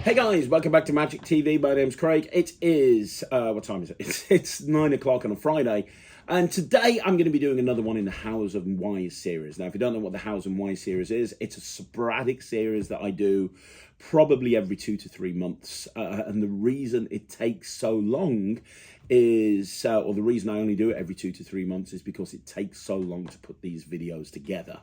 Hey guys, welcome back to Magic TV. My name's Craig. It is, what time is it? It's 9 o'clock on a Friday. And today I'm going to be doing another one in the Hows and Whys series. Now, if you don't know what the Hows and Whys series is, it's a sporadic series that I do probably every 2 to 3 months. And the reason it takes so long is, or the reason I only do it every 2 to 3 months is because it takes so long to put these videos together.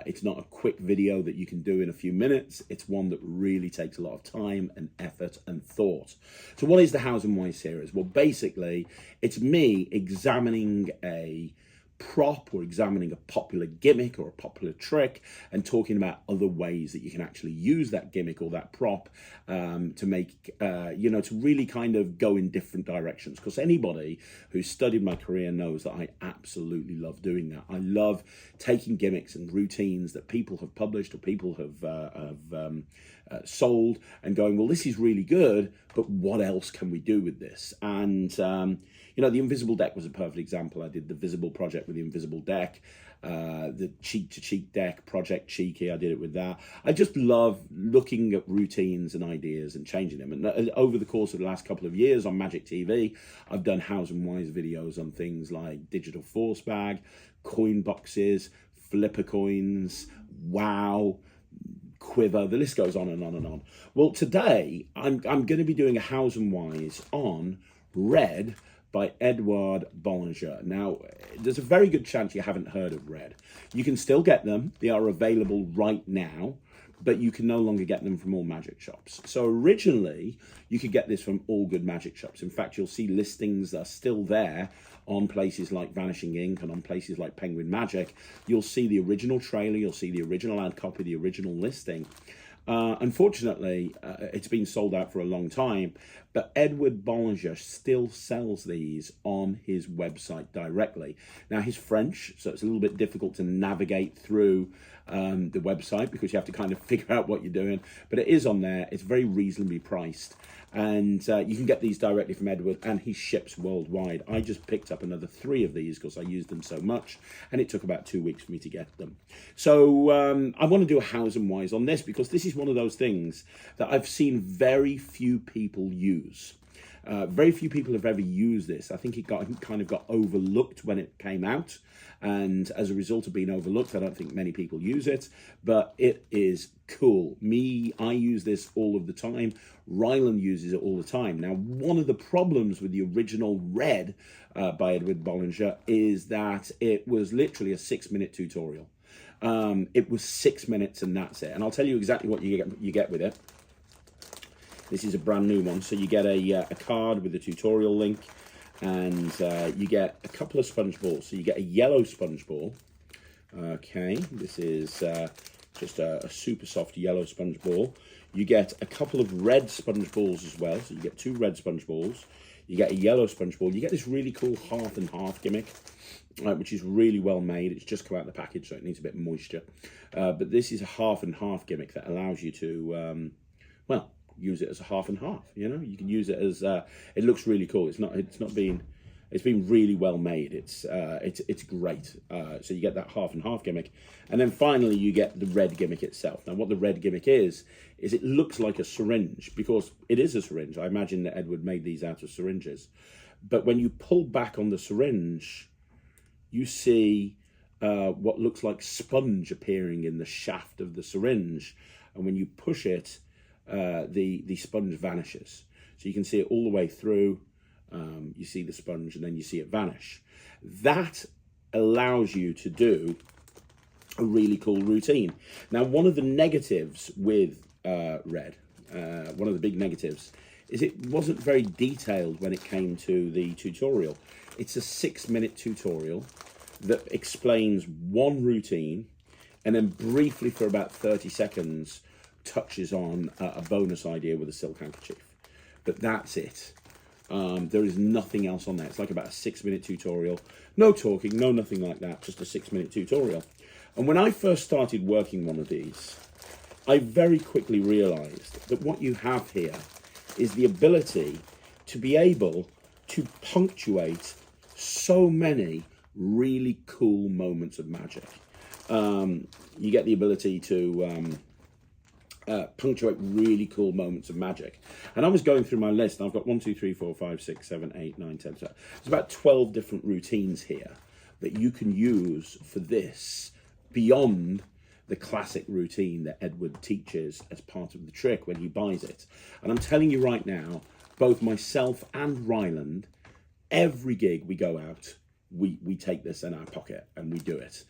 It's not a quick video that you can do in a few minutes. It's one that really takes a lot of time and effort and thought. So what is the Hows and Whys series? Well, basically, it's me examining a prop or examining a popular gimmick or a popular trick and talking about other ways that you can actually use that gimmick or that prop to make, to really kind of go in different directions. Because anybody who's studied my career knows that I absolutely love doing that. I love taking gimmicks and routines that people have published or people have sold and going, well, this is really good, but what else can we do with this? And the invisible deck was a perfect example. I did the visible project with the invisible deck, the cheek-to-cheek deck, Project Cheeky, I did it with that. I just love looking at routines and ideas and changing them. And over the course of the last couple of years on Magic TV, I've done Hows and Whys videos on things like digital force bag, coin boxes, flipper coins, wow, quiver, the list goes on and on and on. Well, today I'm going to be doing a Hows and Whys on Red by Edouard Boulanger. Now, there's a very good chance you haven't heard of Red. You can still get them. They are available right now, but you can no longer get them from all magic shops. So originally, you could get this from all good magic shops. In fact, you'll see listings that are still there on places like Vanishing Ink and on places like Penguin Magic. You'll see the original trailer, you'll see the original ad copy, the original listing. Unfortunately, it's been sold out for a long time, but Edouard Boulanger still sells these on his website directly. Now, he's French, so it's a little bit difficult to navigate through the website because you have to kind of figure out what you're doing, but it is on there. It's very reasonably priced, and you can get these directly from Edouard, and he ships worldwide. I just picked up another 3 of these because I used them so much, and it took about 2 weeks for me to get them. So I want to do a Hows and Whys on this because this is one of those things that I've seen very few people use. Very few people have ever used this. I think it kind of got overlooked when it came out, and as a result of being overlooked, I don't think many people use it, but it is cool. I use this all of the time. Ryland uses it all the time. Now, one of the problems with the original Red by Edouard Boulanger is that it was literally a 6-minute tutorial. It was 6 minutes and that's it. And I'll tell you exactly what you get with it. This is a brand new one. So you get a card with a tutorial link, and you get a couple of sponge balls. So you get a yellow sponge ball. Okay, this is just a super soft yellow sponge ball. You get a couple of red sponge balls as well. So you get 2 red sponge balls. You get a yellow sponge ball. You get this really cool half and half gimmick, which is really well made. It's just come out of the package, so it needs a bit of moisture. But this is a half and half gimmick that allows you to, use it as a half and half. You can use it as it looks really cool. It's been really well made. It's great. So you get that half and half gimmick, and then finally you get the red gimmick itself. Now, what the red gimmick is it looks like a syringe because it is a syringe. I imagine that Edouard made these out of syringes, but when you pull back on the syringe, you see what looks like sponge appearing in the shaft of the syringe, and when you push it, the sponge vanishes. So you can see it all the way through. You see the sponge and then you see it vanish. That allows you to do a really cool routine. Now, one of the negatives with Red, one of the big negatives, is it wasn't very detailed when it came to the tutorial. It's a 6-minute tutorial that explains one routine and then briefly for about 30 seconds touches on a bonus idea with a silk handkerchief. But that's it. There is nothing else on there. It's like about a 6-minute tutorial. No talking, no nothing like that, just a 6-minute tutorial. And when I first started working one of these, I very quickly realized that what you have here is the ability to be able to punctuate so many really cool moments of magic. You get the ability to punctuate really cool moments of magic. And I was going through my list, and I've got 1, 2, 3, 4, 5, 6, 7, 8, 9, 10. So there's about 12 different routines here that you can use for this beyond the classic routine that Edward teaches as part of the trick when he buys it. And I'm telling you right now, both myself and Ryland, every gig we go out, we take this in our pocket and we do it.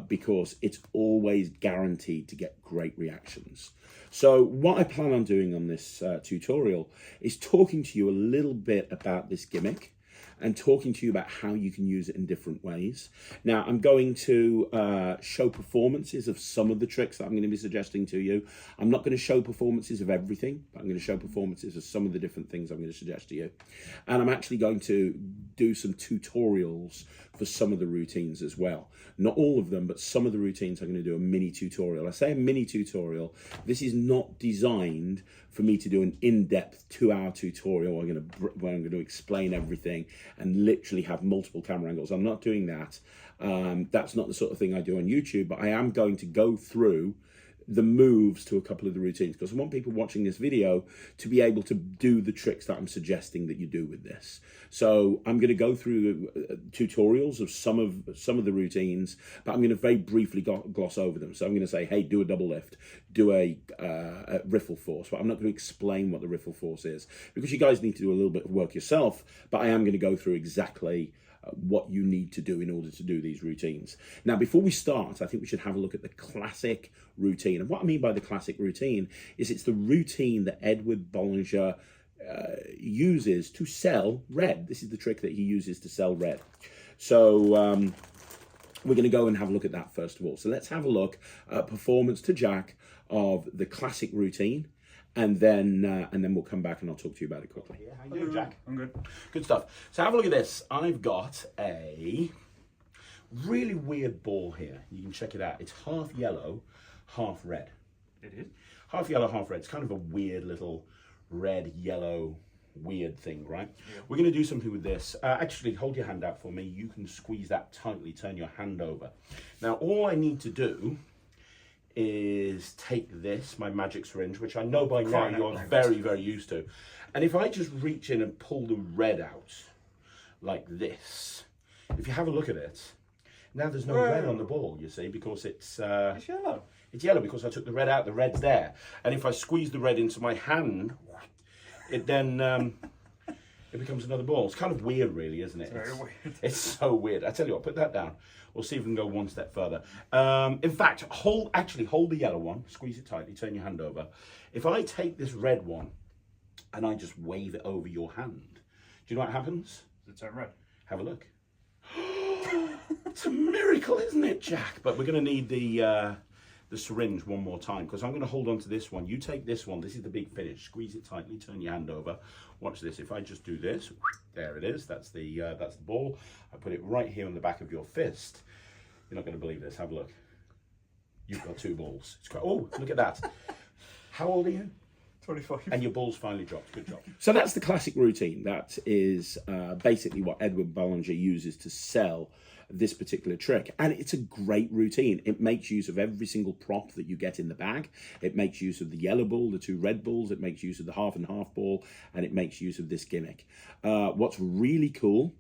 Because it's always guaranteed to get great reactions. So what I plan on doing on this tutorial is talking to you a little bit about this gimmick and talking to you about how you can use it in different ways. Now, I'm going to show performances of some of the tricks that I'm going to be suggesting to you. I'm not going to show performances of everything, but I'm going to show performances of some of the different things I'm going to suggest to you. And I'm actually going to do some tutorials for some of the routines as well. Not all of them, but some of the routines I'm going to do a mini tutorial. I say a mini tutorial. This is not designed for me to do an in-depth 2-hour tutorial where I'm going to explain everything and literally have multiple camera angles. I'm not doing that. That's not the sort of thing I do on YouTube, but I am going to go through the moves to a couple of the routines because I want people watching this video to be able to do the tricks that I'm suggesting that you do with this. So I'm going to go through tutorials of some of the routines, but I'm going to very briefly gloss over them. So I'm going to say, hey, do a double lift, do a riffle force, but I'm not going to explain what the riffle force is because you guys need to do a little bit of work yourself, but I am going to go through exactly what you need to do in order to do these routines. Now, before we start, I think we should have a look at the classic routine. And what I mean by the classic routine is it's the routine that Edouard Boulanger uses to sell red. This is the trick that he uses to sell red. So we're going to go and have a look at that first of all. So let's have a look at performance to Jack of the classic routine. And then we'll come back and I'll talk to you about it quickly. Yeah, how you doing, Jack? I'm good. Good stuff. So have a look at this. I've got a really weird ball here. You can check it out. It's half yellow, half red. It is? Half yellow, half red. It's kind of a weird little red, yellow, weird thing, right? Yeah. We're going to do something with this. Actually, hold your hand out for me. You can squeeze that tightly. Turn your hand over. Now, all I need to do is take this, my magic syringe, which I know by now you're very, very used to. And if I just reach in and pull the red out like this, if you have a look at it, now there's no red on the ball, you see, because it's yellow. It's yellow because I took the red out, the red's there. And if I squeeze the red into my hand, it then it becomes another ball. It's kind of weird, really, isn't it? It's very weird. It's so weird. I tell you what, put that down. We'll see if we can go one step further. In fact, hold the yellow one, squeeze it tightly, turn your hand over. If I take this red one and I just wave it over your hand, do you know what happens? Does it turn red? Have a look. It's a miracle, isn't it, Jack? But we're going to need the syringe one more time because I'm going to hold on to this one. You take this one. This is the big finish. Squeeze it tightly. Turn your hand over. Watch this. If I just do this, there it is. That's the ball. I put it right here on the back of your fist. You're not going to believe this. Have a look. You've got 2 balls. It's quite, oh, look at that. How old are you? 25. And your balls finally dropped. Good job. So that's the classic routine. That is basically what Edouard Boulanger uses to sell this particular trick. And it's a great routine. It makes use of every single prop that you get in the bag. It makes use of the yellow ball, the 2 red balls. It makes use of the half and half ball. And it makes use of this gimmick. What's really cool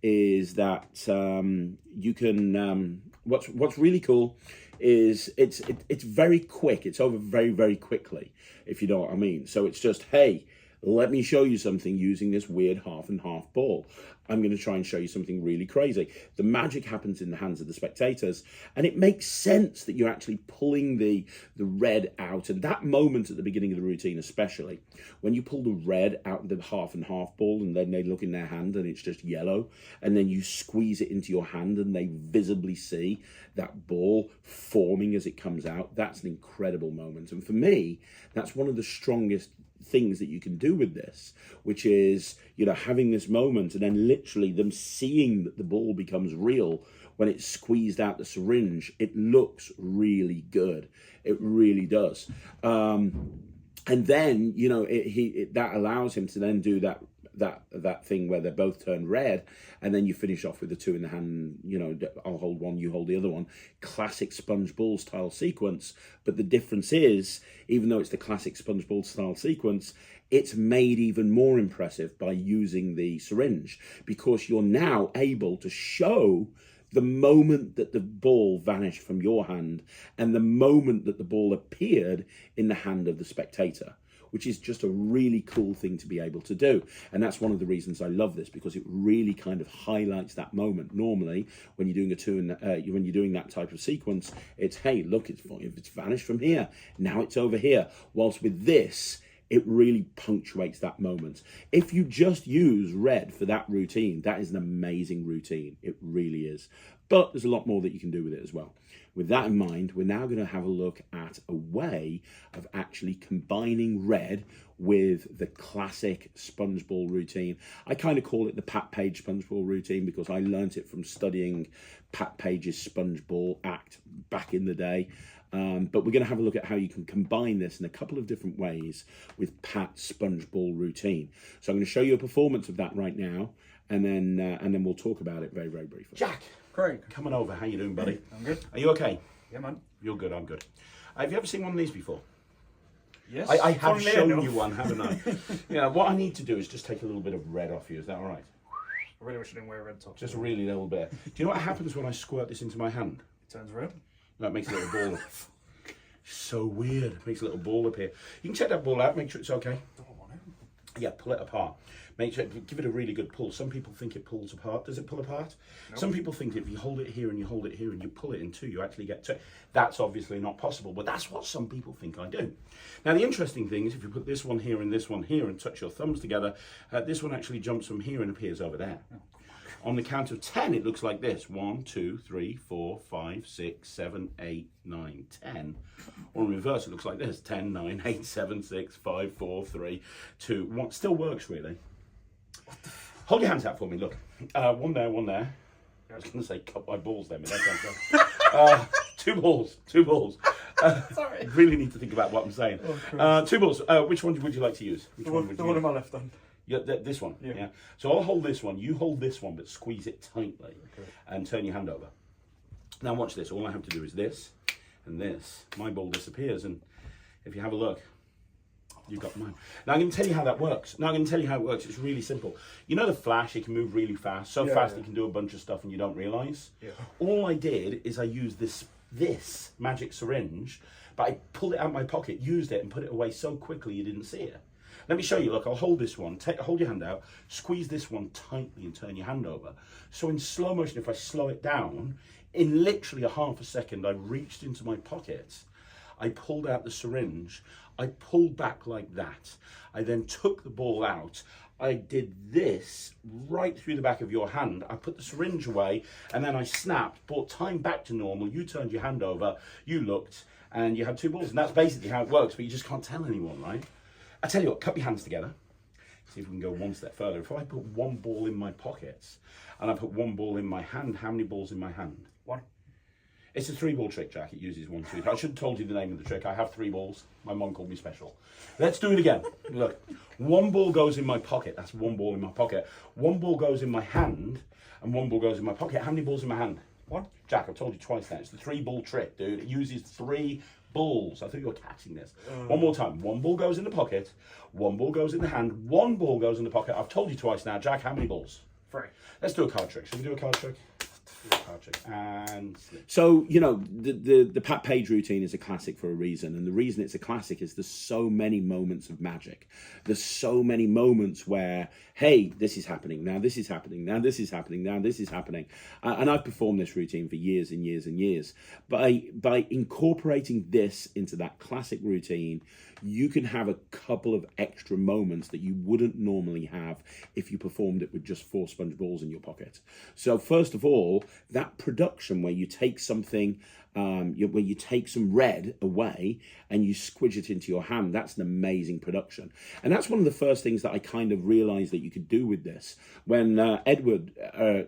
is that you can... What's really cool is it's very quick. It's over very, very quickly, if you know what I mean. So it's just, hey, let me show you something using this weird half and half ball. I'm going to try and show you something really crazy. The magic happens in the hands of the spectators, and it makes sense that you're actually pulling the red out. And that moment at the beginning of the routine, especially, when you pull the red out of the half and half ball, and then they look in their hand and it's just yellow, and then you squeeze it into your hand and they visibly see that ball forming as it comes out. That's an incredible moment. And for me, that's one of the strongest things that you can do with this, which is, you know, having this moment and then literally them seeing that the ball becomes real when it's squeezed out the syringe. It looks really good. It really does. And then, you know, that allows him to then do that that thing where they're both turned red, and then you finish off with the two in the hand. You know, I'll hold one, you hold the other one. Classic sponge ball style sequence. But the difference is, even though it's the classic sponge ball style sequence, it's made even more impressive by using the syringe, because you're now able to show the moment that the ball vanished from your hand and the moment that the ball appeared in the hand of the spectator, which is just a really cool thing to be able to do. And that's one of the reasons I love this, because it really kind of highlights that moment. Normally, when you're doing when you're doing that type of sequence, it's, hey, look, it's vanished from here. Now it's over here. Whilst with this, it really punctuates that moment. If you just use red for that routine, that is an amazing routine. It really is. But there's a lot more that you can do with it as well. With that in mind, we're now going to have a look at a way of actually combining red with the classic sponge ball routine. I kind of call it the Pat Page sponge ball routine, because I learnt it from studying Pat Page's sponge ball act back in the day. But we're going to have a look at how you can combine this in a couple of different ways with Pat's sponge ball routine. So I'm going to show you a performance of that right now, and then we'll talk about it very, very briefly. Jack, Craig, coming over. How you doing, buddy? I'm good. Are you okay? Yeah, man. You're good. I'm good. Have you ever seen one of these before? Yes. I have Funnily shown enough. you one, haven't I? Yeah. What I need to do is just take a little bit of red off you. Is that all right? I really wish I didn't wear a red top. Just a really little bit. Do you know what happens when I squirt this into my hand? It turns red. That makes a little ball. So weird. It makes a little ball appear. You can check that ball out. Make sure it's okay. Don't want it. Yeah, pull it apart. Make sure, give it a really good pull. Some people think it pulls apart. Does it pull apart? Nope. Some people think if you hold it here and you hold it here and you pull it in two, you actually get to it. That's obviously not possible, but that's what some people think I do. Now, the interesting thing is if you put this one here and this one here and touch your thumbs together, this one actually jumps from here and appears over there. Oh. On the count of 10, it looks like this. 1, 2, 3, 4, 5, 6, 7, 8, 9, 10. Or in reverse, it looks like this. 10, 9, 8, 7, 6, 5, 4, 3, 2, 1. Still works, really. Hold your hands out for me, look. One there, one there. I was going to say cut my balls there, but that two balls. Sorry. Really need to think about what I'm saying. Oh, two balls. Which one would you like to use? Which The one one, would the you one use? in my left hand. Yeah, this one. Yeah. Yeah. So I'll hold this one. You hold this one, but squeeze it tightly, Okay. and turn your hand over. Now watch this. All I have to do is this and this. My ball disappears, and if you have a look, you've got mine. Now I'm going to tell you how that works. It's really simple. You know the Flash? It can move really fast, so Yeah, fast yeah. it can do a bunch of stuff, and you don't realise. Yeah. All I did is I used this magic syringe, but I pulled it out of my pocket, used it, and put it away so quickly you didn't see it. Let me show you. Look, I'll hold this one. Hold your hand out. Squeeze this one tightly and turn your hand over. So in slow motion, if I slow it down, in literally a half a second, I reached into my pocket. I pulled out the syringe. I pulled back like that. I then took the ball out. I did this right through the back of your hand. I put the syringe away, and then I snapped, brought time back to normal. You turned your hand over, you looked, and you had two balls. And that's basically how it works, but you just can't tell anyone, right? I tell you what, cup your hands together. See if we can go one step further. If I put one ball in my pockets and I put one ball in my hand, how many balls in my hand? One. It's a 3-ball trick, Jack. It uses 1, 2. I should have told you the name of the trick. I have 3 balls. My mum called me special. Let's do it again. Look, one ball goes in my pocket. That's one ball in my pocket. One ball goes in my hand and one ball goes in my pocket. How many balls in my hand? One. Jack, I've told you twice now. It's the 3-ball trick, dude. It uses 3 balls. I thought you were catching this. One more time. One ball goes in the pocket. One ball goes in the hand. One ball goes in the pocket. I've told you twice now. Jack, how many balls? 3. Let's do a card trick. Should we do a card trick? And so, you know, the Pat Page routine is a classic for a reason, and the reason it's a classic is there's so many moments of magic. There's so many moments where, hey, this is happening now, this is happening now, this is happening now, this is happening, and I've performed this routine for years and years and years. By incorporating this into that classic routine, you can have a couple of extra moments that you wouldn't normally have if you performed it with just 4 sponge balls in your pocket. So first of all, that production where you take something, where you take some red away and you squidge it into your hand, that's an amazing production. And that's one of the first things that I kind of realized that you could do with this. When Edward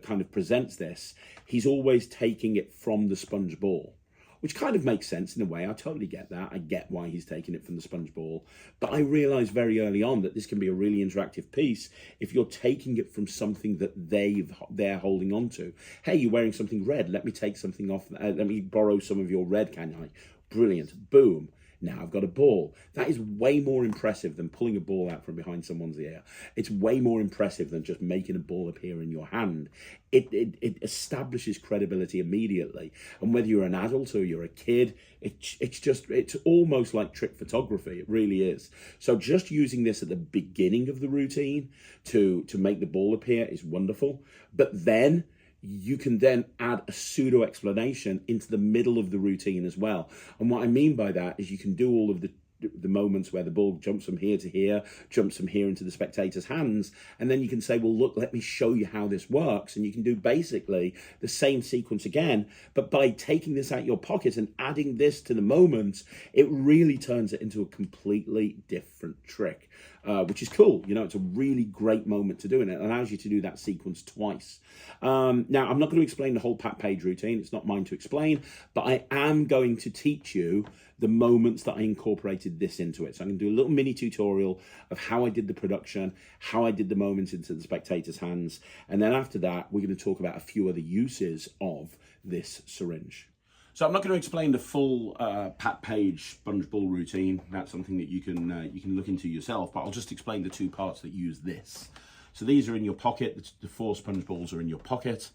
kind of presents this, he's always taking it from the sponge ball. which kind of makes sense in a way. I totally get that. I get why he's taking it from the sponge ball. But I realised very early on that this can be a really interactive piece if you're taking it from something that they're holding on to. Hey, you're wearing something red. Let me take something off. Let me borrow some of your red, can I? Brilliant. Boom. Now I've got a ball. That is way more impressive than pulling a ball out from behind someone's ear. It's way more impressive than just making a ball appear in your hand. It establishes credibility immediately. And whether you're an adult or you're a kid, it's almost like trick photography. It really is. So just using this at the beginning of the routine to make the ball appear is wonderful. But then you can then add a pseudo explanation into the middle of the routine as well. And what I mean by that is you can do all of the moments where the ball jumps from here to here, jumps from here into the spectator's hands, and then you can say, well, look, let me show you how this works. And you can do basically the same sequence again, but by taking this out your pocket and adding this to the moment, it really turns it into a completely different trick, which is cool. You know, it's a really great moment to do, and it allows you to do that sequence twice. Now, I'm not going to explain the whole Pat Page routine. It's not mine to explain, but I am going to teach you the moments that I incorporated this into it. So I'm going to do a little mini tutorial of how I did the production, how I did the moments into the spectator's hands. And then after that, we're going to talk about a few other uses of this syringe. So I'm not going to explain the full Pat Page sponge ball routine. That's something that you can look into yourself, but I'll just explain the two parts that use this. So these are in your pocket. The 4 sponge balls are in your pocket.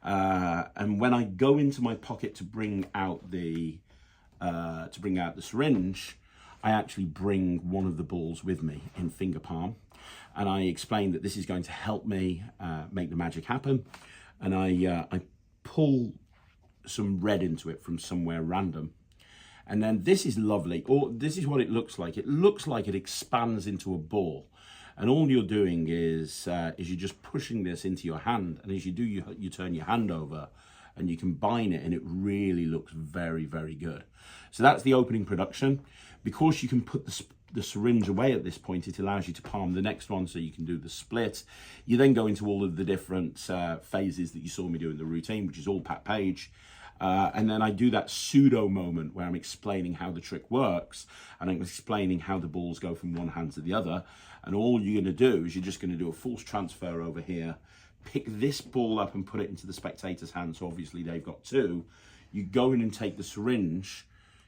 And when I go into my pocket to bring out the syringe, I actually bring one of the balls with me in finger palm, and I explain that this is going to help me make the magic happen. And I pull some red into it from somewhere random, and then this is lovely. Or this is what it looks like. It looks like it expands into a ball, and all you're doing is you're just pushing this into your hand, and as you do, you turn your hand over and you combine it, and it really looks very, very good. So that's the opening production. Because you can put the syringe away at this point, it allows you to palm the next one, so you can do the split. You then go into all of the different phases that you saw me do in the routine, which is all Pat Page. And then I do that pseudo moment where I'm explaining how the trick works, and I'm explaining how the balls go from one hand to the other. And all you're going to do is you're just going to do a false transfer over here, pick this ball up and put it into the spectator's hand. So obviously they've got 2. You go in and take the syringe,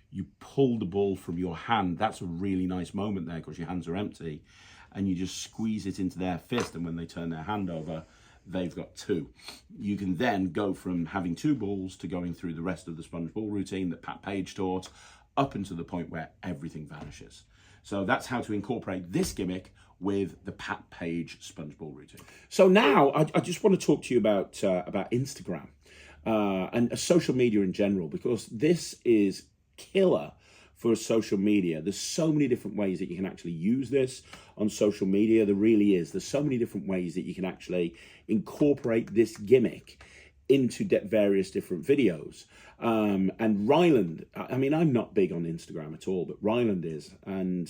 you pull the ball from your hand. That's a really nice moment there because your hands are empty, and you just squeeze it into their fist, and when they turn their hand over, they've got 2. You can then go from having 2 balls to going through the rest of the sponge ball routine that Pat Page taught, up until the point where everything vanishes. So that's how to incorporate this gimmick with the Pat Page sponge ball routine. So now I just want to talk to you about Instagram and social media in general, because this is killer for social media. There's so many different ways that you can actually use this on social media. There really is. There's so many different ways that you can actually incorporate this gimmick into various different videos. And Ryland, I mean, I'm not big on Instagram at all, but Ryland is. And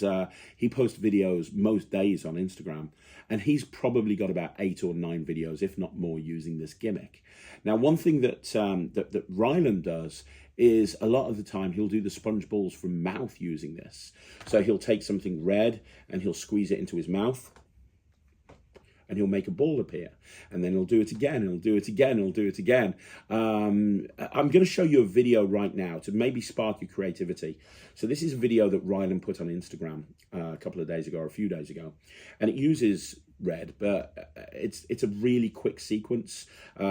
he posts videos most days on Instagram. And he's probably got about 8 or 9 videos, if not more, using this gimmick. Now, one thing that Ryland does is a lot of the time he'll do the sponge balls from mouth using this. So he'll take something red and he'll squeeze it into his mouth, and he'll make a ball appear, and then he'll do it again, and he'll do it again, and he'll do it again. I'm going to show you a video right now to maybe spark your creativity. So this is a video that Ryland put on Instagram a couple of days ago, or a few days ago, and it uses red, but it's a really quick sequence.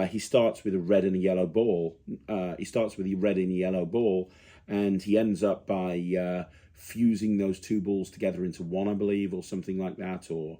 He starts with a red and a yellow ball. And he ends up by fusing those 2 balls together into one, I believe, or something like that, or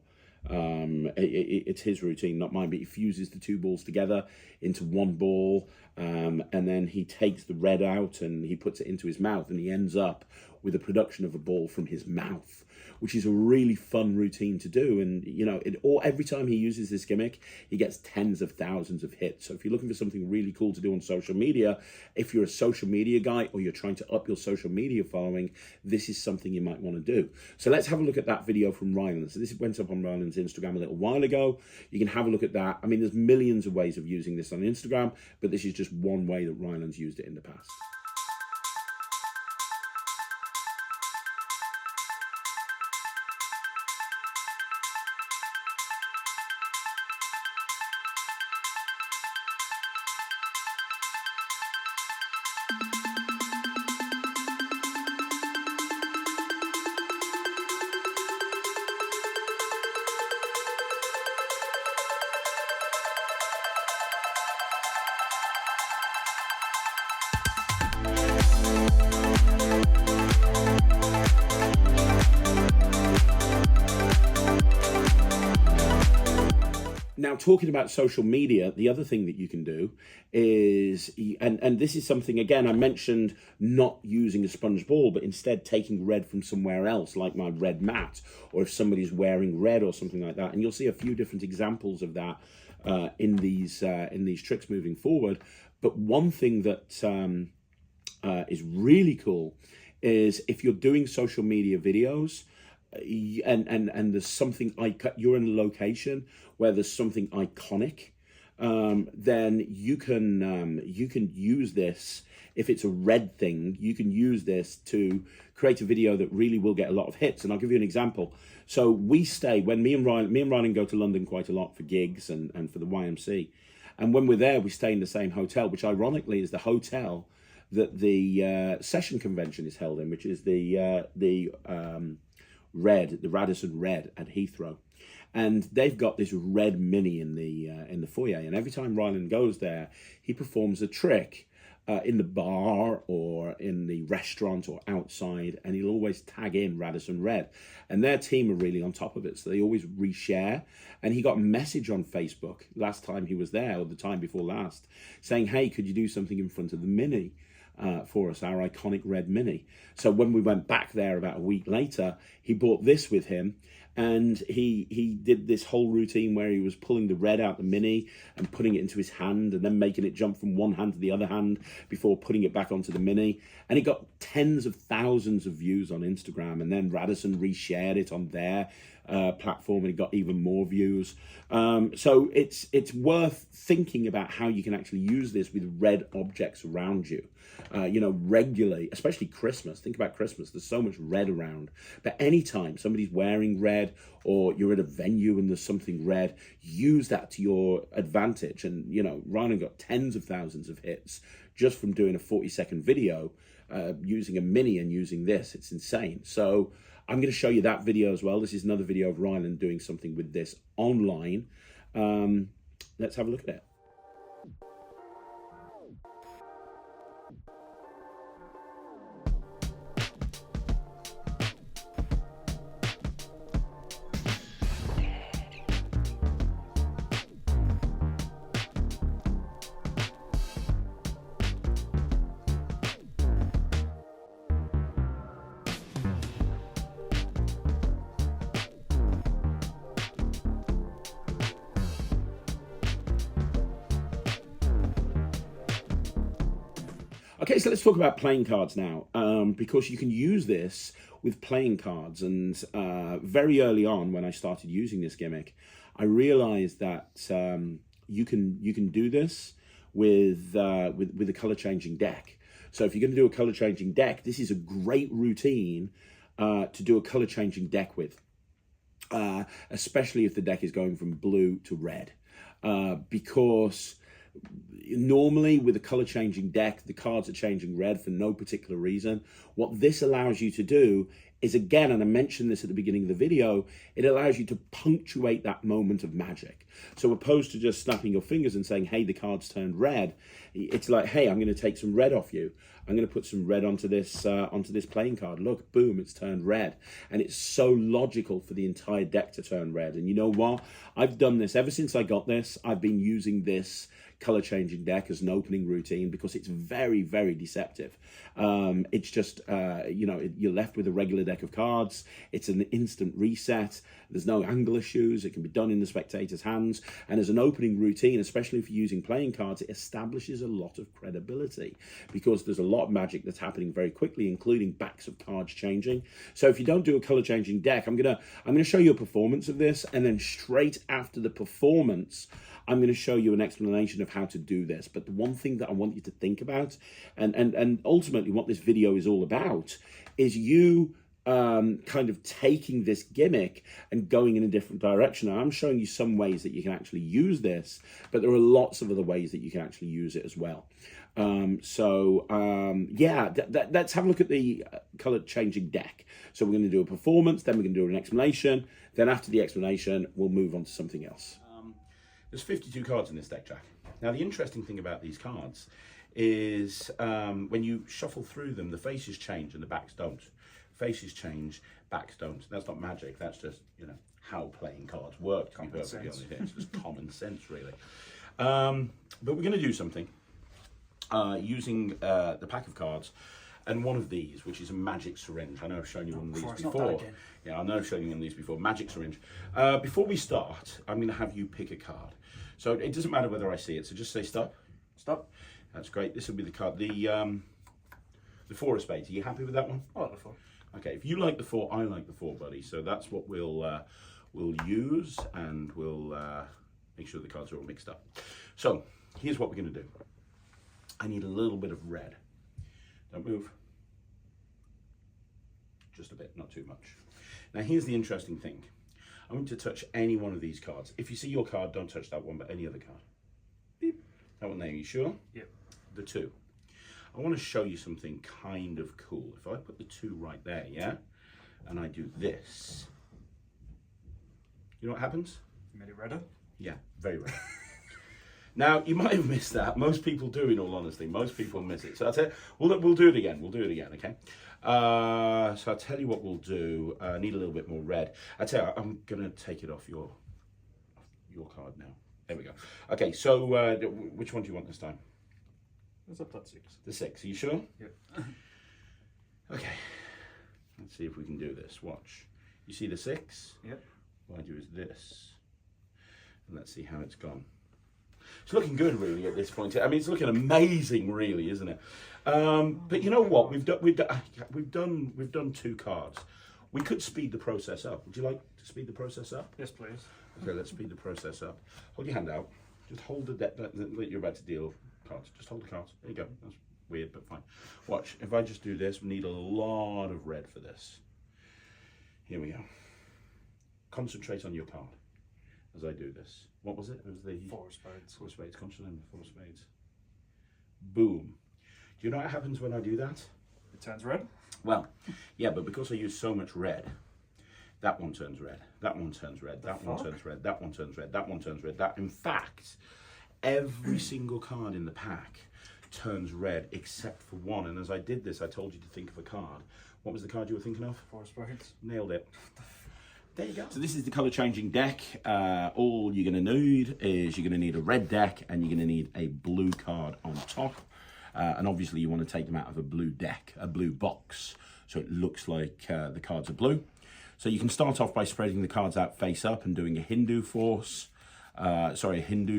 it's his routine, not mine, but he fuses the 2 balls together into one ball, and then he takes the red out and he puts it into his mouth, and he ends up with a production of a ball from his mouth, which is a really fun routine to do. And you know, every time he uses this gimmick, he gets tens of thousands of hits. So if you're looking for something really cool to do on social media, if you're a social media guy or you're trying to up your social media following, this is something you might want to do. So let's have a look at that video from Ryland. So this went up on Ryland's Instagram a little while ago. You can have a look at that. I mean, there's millions of ways of using this on Instagram, but this is just one way that Ryland's used it in the past. Now, talking about social media, the other thing that you can do is, and this is something, again, I mentioned not using a sponge ball, but instead taking red from somewhere else, like my red mat, or if somebody's wearing red or something like that. And you'll see a few different examples of that in these tricks moving forward. But one thing that is really cool is if you're doing social media videos, and there's something you're in a location where there's something iconic, then you can use this. If it's a red thing, you can use this to create a video that really will get a lot of hits. And I'll give you an example. So we stay, when me and Ryan go to London quite a lot for gigs and for the YMC, and when we're there, we stay in the same hotel, which ironically is the hotel that the session convention is held in, which is the Radisson Red at Heathrow. And they've got this red Mini in the foyer. And every time Ryland goes there, he performs a trick in the bar or in the restaurant or outside, and he'll always tag in Radisson Red. And their team are really on top of it, so they always reshare. And he got a message on Facebook last time he was there, or the time before last, saying, hey, could you do something in front of the Mini for us, our iconic red Mini? So when we went back there about a week later, he brought this with him, and he did this whole routine where he was pulling the red out the Mini and putting it into his hand and then making it jump from one hand to the other hand before putting it back onto the Mini. And he got tens of thousands of views on Instagram, and then Radisson reshared it on their platform and it got even more views. So it's worth thinking about how you can actually use this with red objects around you. Regularly, especially Christmas. Think about Christmas. There's so much red around. But anytime somebody's wearing red or you're at a venue and there's something red, use that to your advantage. And, Ryan got tens of thousands of hits just from doing a 40-second video using a Mini and using this. It's insane. So I'm going to show you that video as well. This is another video of Ryan doing something with this online. Let's have a look at it. Okay, so let's talk about playing cards now, because you can use this with playing cards. And very early on, when I started using this gimmick, I realized that you can do this with a color changing deck. So if you're going to do a color changing deck, this is a great routine to do a color changing deck with, especially if the deck is going from blue to red, because normally with a color changing deck, the cards are changing red for no particular reason. What this allows you to do is, again, and I mentioned this at the beginning of the video, it allows you to punctuate that moment of magic. So opposed to just snapping your fingers and saying, hey, the card's turned red, it's like, hey, I'm going to take some red off you. I'm going to put some red onto this playing card. Look, boom, it's turned red. And it's so logical for the entire deck to turn red. And you know what? I've done this ever since I got this. I've been using this color changing deck as an opening routine because it's very, very deceptive. It's just, you're left with a regular deck of cards. It's an instant reset. There's no angle issues. It can be done in the spectator's hands. And as an opening routine, especially if you're using playing cards, it establishes a lot of credibility because there's a lot of magic that's happening very quickly, including backs of cards changing. So if you don't do a color changing deck, I'm gonna show you a performance of this, and then straight after the performance, I'm going to show you an explanation of how to do this. But the one thing that I want you to think about, and ultimately what this video is all about, is you kind of taking this gimmick and going in a different direction. And I'm showing you some ways that you can actually use this, but there are lots of other ways that you can actually use it as well. Let's have a look at the color changing deck. So we're going to do a performance, then we're going to do an explanation. Then after the explanation, we'll move on to something else. There's 52 cards in this deck, Jack. Now, the interesting thing about these cards is when you shuffle through them, the faces change and the backs don't. Faces change, backs don't. That's not magic. That's just, how playing cards work, to be Common perfectly sense. honest. It's just common sense, really. But we're going to do something using the pack of cards and one of these, which is a magic syringe. I know I've shown you one of these It's not before. that again. Yeah, I know I've shown you one of these before. Magic syringe. Before we start, I'm going to have you pick a card. So it doesn't matter whether I see it. So just say stop. Stop. That's great. This will be the card. The 4 of spades. Are you happy with that one? I like the 4. Okay. If you like the 4, I like the 4, buddy. So that's what we'll use, and we'll make sure the cards are all mixed up. So here's what we're going to do. I need a little bit of red. Don't move. Just a bit, not too much. Now here's the interesting thing. I want to touch any one of these cards. If you see your card, don't touch that one, but any other card. Beep. That one there, you sure? Yep. The 2. I want to show you something kind of cool. If I put the 2 right there, yeah? And I do this. You know what happens? You made it redder? Yeah, very red. Now, you might have missed that. Most people do, in all honesty. Most people miss it. So I'll tell you, we'll do it again. We'll do it again, okay? So I'll tell you what we'll do. I need a little bit more red. I'll tell you, I'm going to take it off your card now. There we go. Okay, so which one do you want this time? It's up that 6. The 6. Are you sure? Yep. Okay. Let's see if we can do this. Watch. You see the 6? Yep. What I do is this. And let's see how it's gone. It's looking good, really, at this point. I mean, it's looking amazing, really, isn't it? But you know what? We've done 2 cards. We could speed the process up. Would you like to speed the process up? Yes, please. Okay, let's speed the process up. Hold your hand out. Just hold the deck that you're about to deal cards. Just hold the cards. There you go. That's weird, but fine. Watch. If I just do this, we need a lot of red for this. Here we go. Concentrate on your card as I do this. What was it? It was the 4 of spades. 4 of spades. Concentrate on the 4 of spades. Boom. Do you know what happens when I do that? It turns red? Well, yeah, but because I use so much red, that one turns red, that one turns red, that one turns red, that one turns red, that one turns red. In fact, every single card in the pack turns red except for one. And as I did this, I told you to think of a card. What was the card you were thinking of? 4 of spades. Nailed it. There you go. So this is the color changing deck. All you're going to need is you're going to need a red deck, and you're going to need a blue card on top. And obviously you want to take them out of a blue deck, a blue box, so it looks like the cards are blue. So you can start off by spreading the cards out face up and doing a Hindu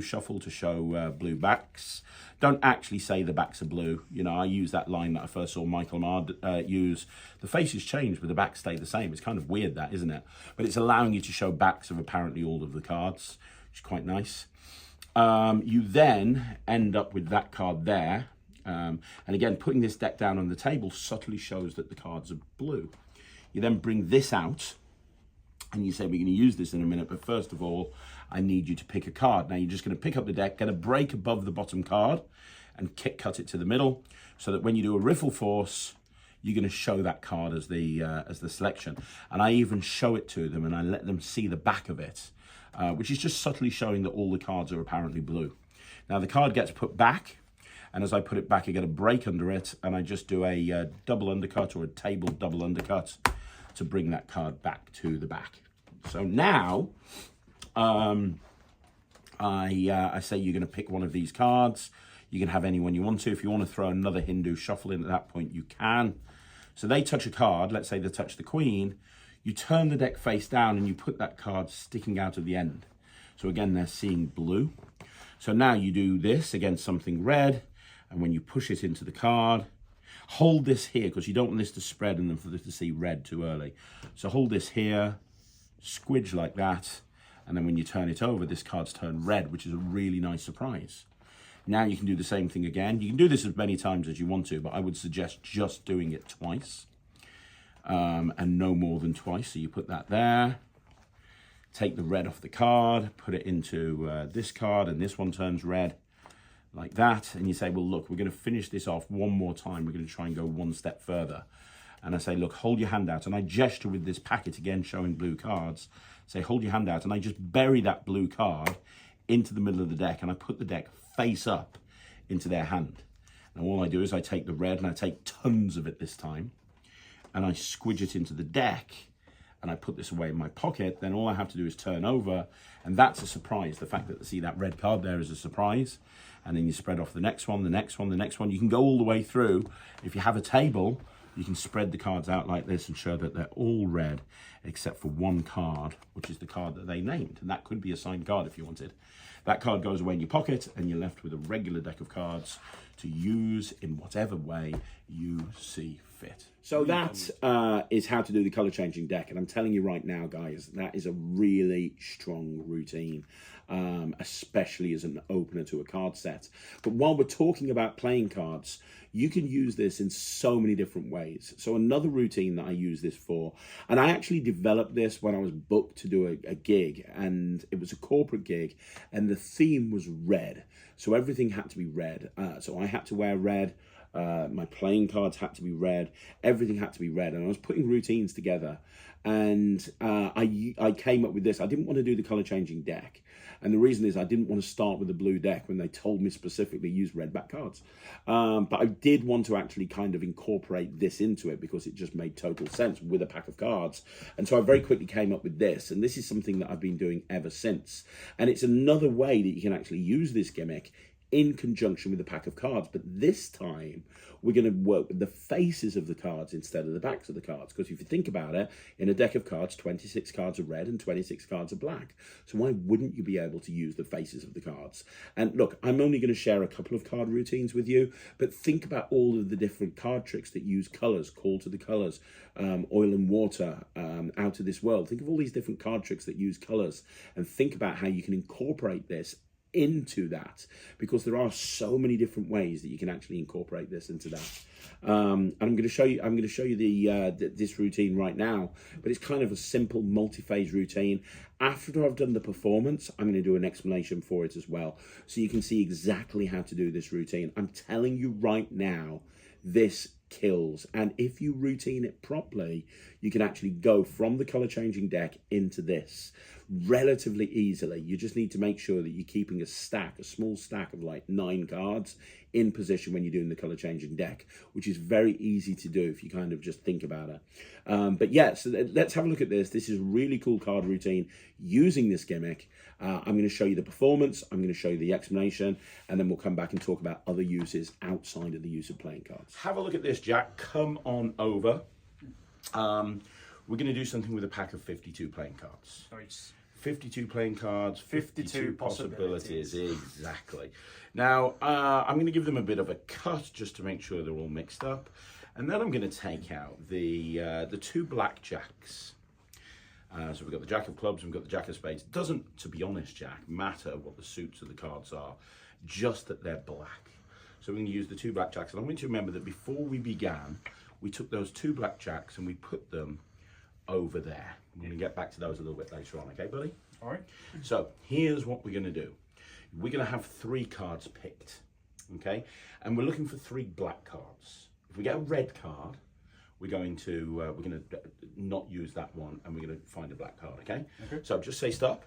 shuffle to show blue backs. Don't actually say the backs are blue. You know, I use that line that I first saw Michael Mard use. The faces change, but the backs stay the same. It's kind of weird, that, isn't it? But it's allowing you to show backs of apparently all of the cards, which is quite nice. You then end up with that card there. And again, putting this deck down on the table subtly shows that the cards are blue. You then bring this out, and you say, we're going to use this in a minute, but first of all, I need you to pick a card. Now, you're just going to pick up the deck, going to break above the bottom card, and cut it to the middle, so that when you do a riffle force, you're going to show that card as the selection. And I even show it to them, and I let them see the back of it, which is just subtly showing that all the cards are apparently blue. Now, the card gets put back, and as I put it back, I get a break under it, and I just do a double undercut or a table double undercut to bring that card back to the back. So now, I say you're going to pick one of these cards. You can have any one you want to. If you want to throw another Hindu shuffle in at that point, you can. So they touch a card. Let's say they touch the queen. You turn the deck face down, and you put that card sticking out of the end. So again, they're seeing blue. So now you do this against something red. And when you push it into the card, hold this here, because you don't want this to spread and then for this to see red too early. So hold this here, squidge like that, and then when you turn it over, this card's turned red, which is a really nice surprise. Now you can do the same thing again. You can do this as many times as you want to, but I would suggest just doing it twice, and no more than twice. So you put that there, take the red off the card, put it into this card, and this one turns red. Like that, and you say, well, look, we're going to finish this off one more time. We're going to try and go one step further. And I say, look, hold your hand out. And I gesture with this packet, again, showing blue cards. Say, hold your hand out. And I just bury that blue card into the middle of the deck, and I put the deck face up into their hand. And all I do is I take the red, and I take tons of it this time, and I squidge it into the deck, and I put this away in my pocket, then all I have to do is turn over, and that's a surprise. The fact that, see, that red card there is a surprise, and then you spread off the next one, the next one, the next one. You can go all the way through. If you have a table, you can spread the cards out like this and show that they're all red, except for one card, which is the card that they named, and that could be a signed card if you wanted. That card goes away in your pocket, and you're left with a regular deck of cards to use in whatever way you see fit. So that is how to do the color changing deck, and I'm telling you right now, guys, that is a really strong routine, especially as an opener to a card set. But while we're talking about playing cards, you can use this in so many different ways. So another routine that I use this for, and I actually developed this when I was booked to do a gig, and it was a corporate gig, and the theme was red. So everything had to be red. So I had to wear red. My playing cards had to be red. Everything had to be red. And I was putting routines together, and I came up with this. I didn't want to do the color changing deck. And the reason is I didn't want to start with a blue deck when they told me specifically use red back cards. But I did want to actually kind of incorporate this into it because it just made total sense with a pack of cards. And so I very quickly came up with this. And this is something that I've been doing ever since. And it's another way that you can actually use this gimmick in conjunction with a pack of cards, but this time we're going to work with the faces of the cards instead of the backs of the cards, because if you think about it, in a deck of cards, 26 cards are red and 26 cards are black. So why wouldn't you be able to use the faces of the cards? And look, I'm only going to share a couple of card routines with you, but think about all of the different card tricks that use colors, call to the colors, oil and water, out of this world. Think of all these different card tricks that use colors, and think about how you can incorporate this into that, because there are so many different ways that you can actually incorporate this into that. And I'm going to show you this routine right now, but it's kind of a simple multi-phase routine. After I've done the performance, I'm going to do an explanation for it as well, so you can see exactly how to do this routine. I'm telling you right now, this kills. And if you routine it properly, you can actually go from the color changing deck into this relatively easily. You just need to make sure that you're keeping a small stack of like 9 cards in position when you're doing the color changing deck, which is very easy to do if you kind of just think about it. But yeah, so let's have a look at this. This is a really cool card routine using this gimmick. I'm going to show you the performance, I'm going to show you the explanation, and then we'll come back and talk about other uses outside of the use of playing cards. Have a look at this, Jack. Come on over. We're going to do something with a pack of 52 playing cards. Nice. 52 playing cards, 52 possibilities. Exactly. Now, I'm going to give them a bit of a cut just to make sure they're all mixed up. And then I'm going to take out the 2 blackjacks. So we've got the Jack of Clubs and we've got the Jack of Spades. It doesn't, to be honest, Jack, matter what the suits of the cards are, just that they're black. So we're going to use the 2 blackjacks. And I want you to remember that before we began, we took those 2 blackjacks and we put them over there. We're going to get back to those a little bit later on, okay, buddy? All right. So here's what we're going to do. We're going to have 3 cards picked, okay? And we're looking for 3 black cards. If we get a red card, we're going to not use that one, and we're going to find a black card, okay? Okay. So just say stop.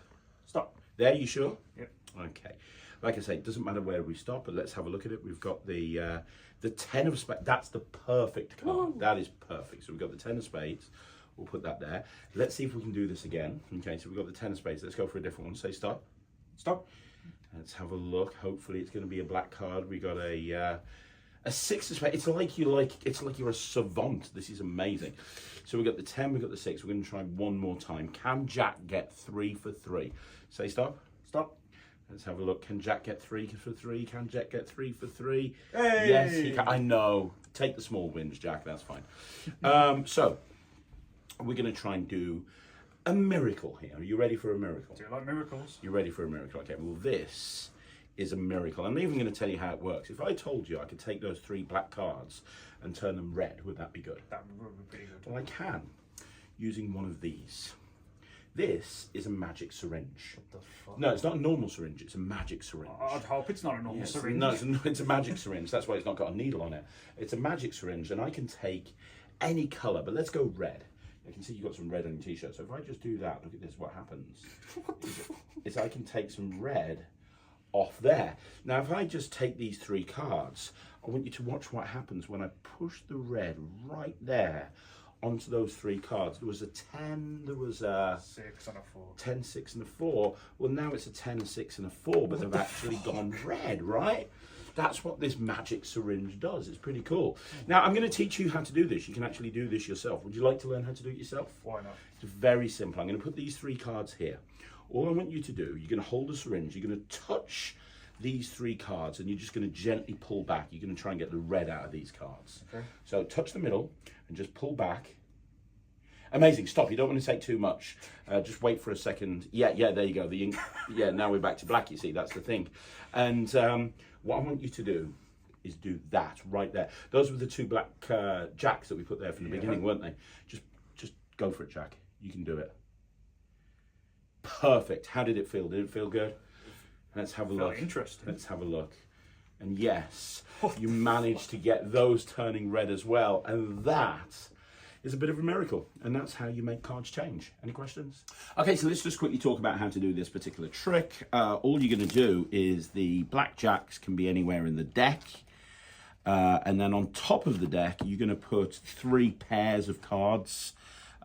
Stop. There, you sure? Yep. Okay. Like I say, it doesn't matter where we stop, but let's have a look at it. We've got the 10 of spades. That's the perfect card. Ooh. That is perfect. So we've got the 10 of spades. We'll put that there. Let's see if we can do this again. Okay, so we've got the 10 of spades. Let's go for a different one. Say stop. Stop. Let's have a look. Hopefully it's going to be a black card. We got a 6 of spades. It's like you're a savant. This is amazing. So we've got the 10, we've got the 6. We're going to try one more time. Can Jack get 3 for 3? Say stop. Stop. Let's have a look. Can Jack get 3 for 3? Can Jack get 3 for 3? Hey! Yes, he can. I know. Take the small wins, Jack. That's fine. So we're going to try and do a miracle here. Are you ready for a miracle? Do you like miracles? You're ready for a miracle? Okay, well, this is a miracle. I'm even going to tell you how it works. If I told you I could take those 3 black cards and turn them red, would that be good? That would be good. Well, I can, using one of these. This is a magic syringe. What the fuck? No, it's not a normal syringe, it's a magic syringe. I'd hope it's not a normal syringe. No, it's a magic syringe. That's why it's not got a needle on it. It's a magic syringe, and I can take any colour, but let's go red. I can see you've got some red on your t-shirt. So if I just do that, look at this, what happens is I can take some red off there. Now, if I just take these 3 cards, I want you to watch what happens when I push the red right there onto those 3 cards. There was a 10, there was a 6 and a 4. 10, 6 and a 4. Well, now it's a 10, 6 and a 4, but they've actually gone red, right? That's what this magic syringe does. It's pretty cool. Now, I'm going to teach you how to do this. You can actually do this yourself. Would you like to learn how to do it yourself? Why not? It's very simple. I'm going to put these 3 cards here. All I want you to do, you're going to hold the syringe, you're going to touch these 3 cards, and you're just going to gently pull back. You're going to try and get the red out of these cards. Okay. So touch the middle and just pull back. Amazing. Stop. You don't want to take too much. Just wait for a second. Yeah, there you go. The ink. Yeah, now we're back to black, you see. That's the thing. And what I want you to do is do that right there. Those were the 2 black jacks that we put there from the beginning, weren't they? Just go for it, Jack. You can do it. Perfect. How did it feel? Did it feel good? Let's have a look. Interesting. Let's have a look. And yes, you managed to get those turning red as well. And that is a bit of a miracle. And that's how you make cards change. Any questions? Okay, so let's just quickly talk about how to do this particular trick. All you're going to do is the blackjacks can be anywhere in the deck. And then on top of the deck, you're going to put 3 pairs of cards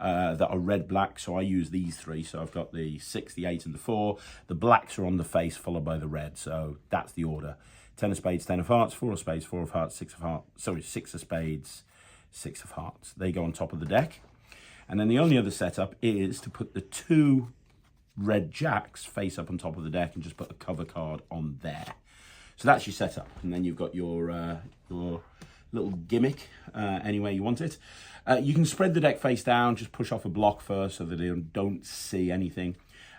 that are red-black. So I use these 3. So I've got the 6, the 8, and the 4. The blacks are on the face, followed by the red. So that's the order. 10 of spades, 10 of hearts, 4 of spades, 4 of hearts, 6 of hearts. Sorry, 6 of spades, 6 of hearts. They go on top of the deck. And then the only other setup is to put the 2 red jacks face up on top of the deck and just put a cover card on there. So that's your setup. And then you've got your little gimmick any way you want it. You can spread the deck face down, just push off a block first so that they don't see anything.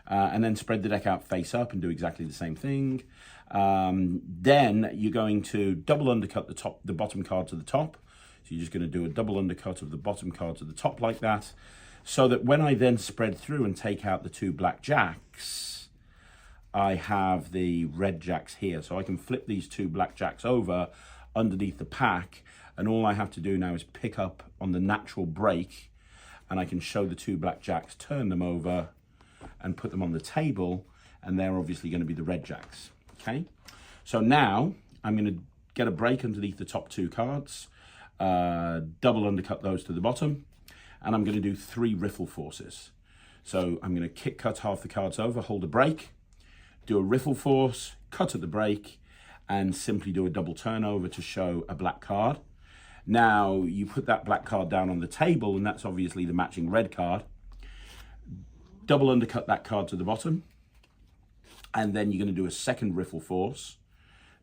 And then spread the deck out face up and do exactly the same thing. Then you're going to double undercut the bottom card to the top. So you're just going to do a double undercut of the bottom card to the top like that. So that when I then spread through and take out the 2 black jacks, I have the red jacks here. So I can flip these 2 black jacks over underneath the pack. And all I have to do now is pick up on the natural break. And I can show the 2 black jacks, turn them over and put them on the table. And they're obviously going to be the red jacks. Okay, so now I'm going to get a break underneath the top 2 cards, double undercut those to the bottom, and I'm going to do 3 riffle forces. So I'm going to kick cut half the cards over, hold a break, do a riffle force, cut at the break, and simply do a double turnover to show a black card. Now you put that black card down on the table, and that's obviously the matching red card. Double undercut that card to the bottom. And then you're going to do a second riffle force.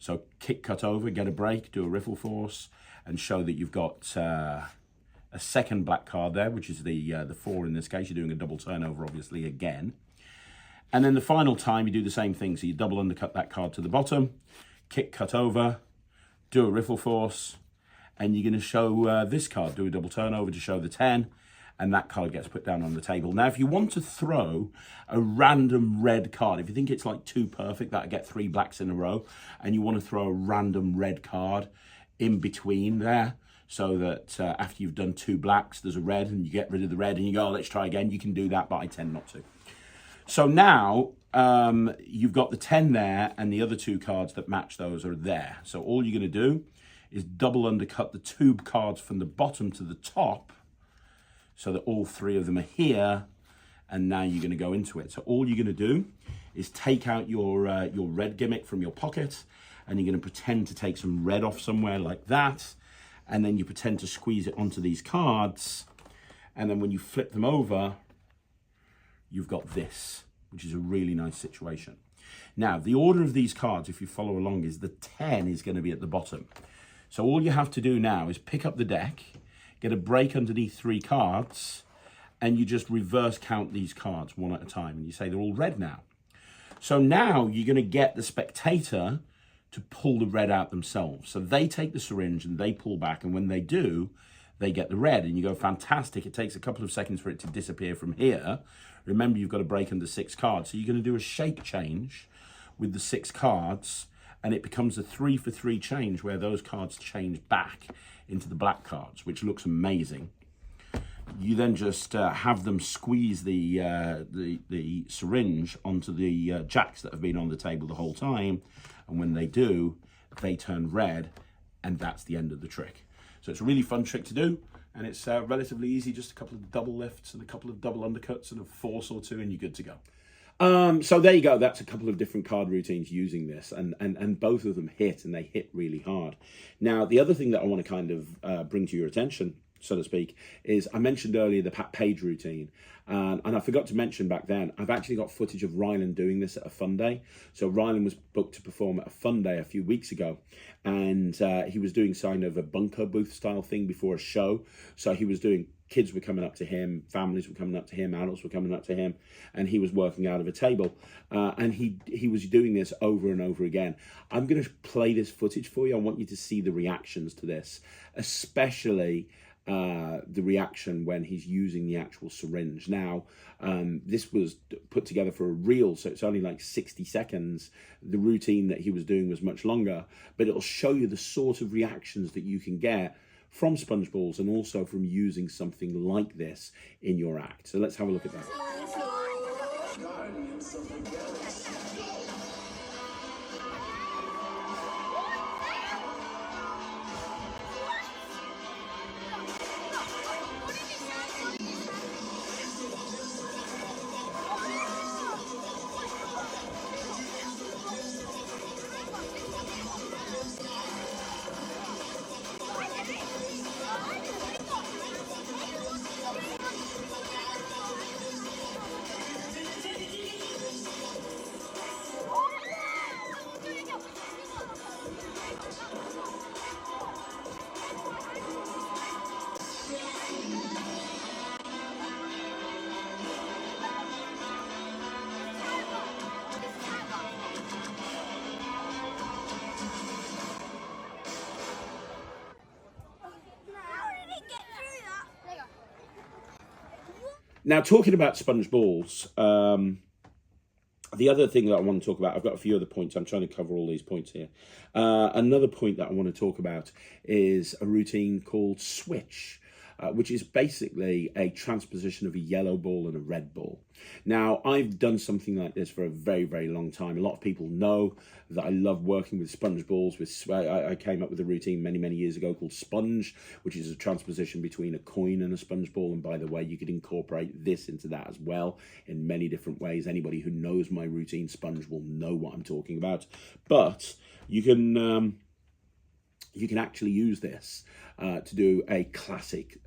So kick, cut over, get a break, do a riffle force, and show that you've got a second black card there, which is the 4 in this case. You're doing a double turnover, obviously, again. And then the final time, you do the same thing. So you double undercut that card to the bottom, kick, cut over, do a riffle force, and you're going to show this card, do a double turnover to show the 10. And that card gets put down on the table. Now, if you want to throw a random red card, if you think it's like too perfect that I get 3 blacks in a row, and you want to throw a random red card in between there, so that after you've done 2 blacks, there's a red, and you get rid of the red, and you go, oh, let's try again. You can do that, but I tend not to. So now you've got the 10 there, and the other 2 cards that match those are there. So all you're going to do is double undercut the 2 cards from the bottom to the top, so that all 3 of them are here, and now you're going to go into it. So all you're going to do is take out your red gimmick from your pocket, and you're going to pretend to take some red off somewhere like that, and then you pretend to squeeze it onto these cards, and then when you flip them over, you've got this, which is a really nice situation. Now, the order of these cards, if you follow along, is the 10 is going to be at the bottom. So all you have to do now is pick up the deck, get a break underneath 3 cards, and you just reverse count these cards one at a time. And you say they're all red now. So now you're going to get the spectator to pull the red out themselves. So they take the syringe and they pull back. And when they do, they get the red. And you go, fantastic. It takes a couple of seconds for it to disappear from here. Remember, you've got a break under 6 cards. So you're going to do a shake change with the 6 cards. And it becomes a 3 for 3 change where those cards change back into the black cards, which looks amazing. You then just have them squeeze the syringe onto the jacks that have been on the table the whole time. And when they do, they turn red, and that's the end of the trick. So it's a really fun trick to do. And it's relatively easy, just a couple of double lifts and a couple of double undercuts and a force or two, and you're good to go. So there you go. That's a couple of different card routines using this, and both of them hit, and they hit really hard. Now, the other thing that I want to kind of bring to your attention, so to speak, is I mentioned earlier the Pat Page routine. And I forgot to mention back then, I've actually got footage of Ryland doing this at a fun day. So Ryland was booked to perform at a fun day a few weeks ago. And he was doing kind of a bunker booth style thing before a show. So he was doing, kids were coming up to him, families were coming up to him, adults were coming up to him, and he was working out of a table. And he was doing this over and over again. I'm going to play this footage for you. I want you to see the reactions to this, especially the reaction when he's using the actual syringe. Now, this was put together for a reel, so it's only like 60 seconds. The routine that he was doing was much longer, but it'll show you the sort of reactions that you can get from sponge balls and also from using something like this in your act. So let's have a look at that. Now, talking about sponge balls, the other thing that I want to talk about, I've got a few other points. I'm trying to cover all these points here. Another point that I want to talk about is a routine called switch, which is basically a transposition of a yellow ball and a red ball. Now, I've done something like this for a very, very long time. A lot of people know that I love working with sponge balls. I came up with a routine many, many years ago called sponge, which is a transposition between a coin and a sponge ball. And by the way, you could incorporate this into that as well in many different ways. Anybody who knows my routine sponge will know what I'm talking about. But you can actually use this to do a classic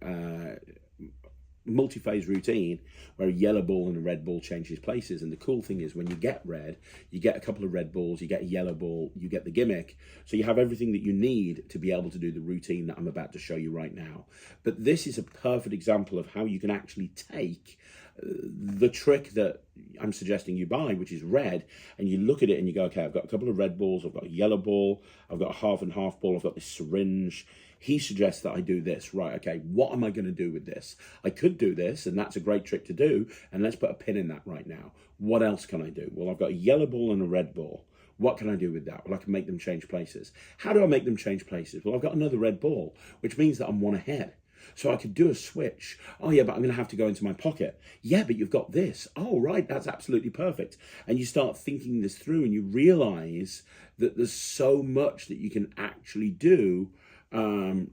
multi-phase routine where a yellow ball and a red ball changes places. And the cool thing is when you get red, you get a couple of red balls, you get a yellow ball, you get the gimmick. So you have everything that you need to be able to do the routine that I'm about to show you right now. But this is a perfect example of how you can actually take the trick that I'm suggesting you buy, which is red, and you look at it and you go, okay, I've got a couple of red balls, I've got a yellow ball, I've got a half and half ball, I've got this syringe. He suggests that I do this. Right, okay, what am I going to do with this? I could do this, and that's a great trick to do, and let's put a pin in that right now. What else can I do? Well, I've got a yellow ball and a red ball. What can I do with that? Well, I can make them change places. How do I make them change places? Well, I've got another red ball, which means that I'm one ahead. So I could do a switch. Oh, yeah, but I'm going to have to go into my pocket. Yeah, but you've got this. Oh, right, that's absolutely perfect. And you start thinking this through and you realize that there's so much that you can actually do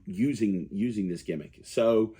using this gimmick. So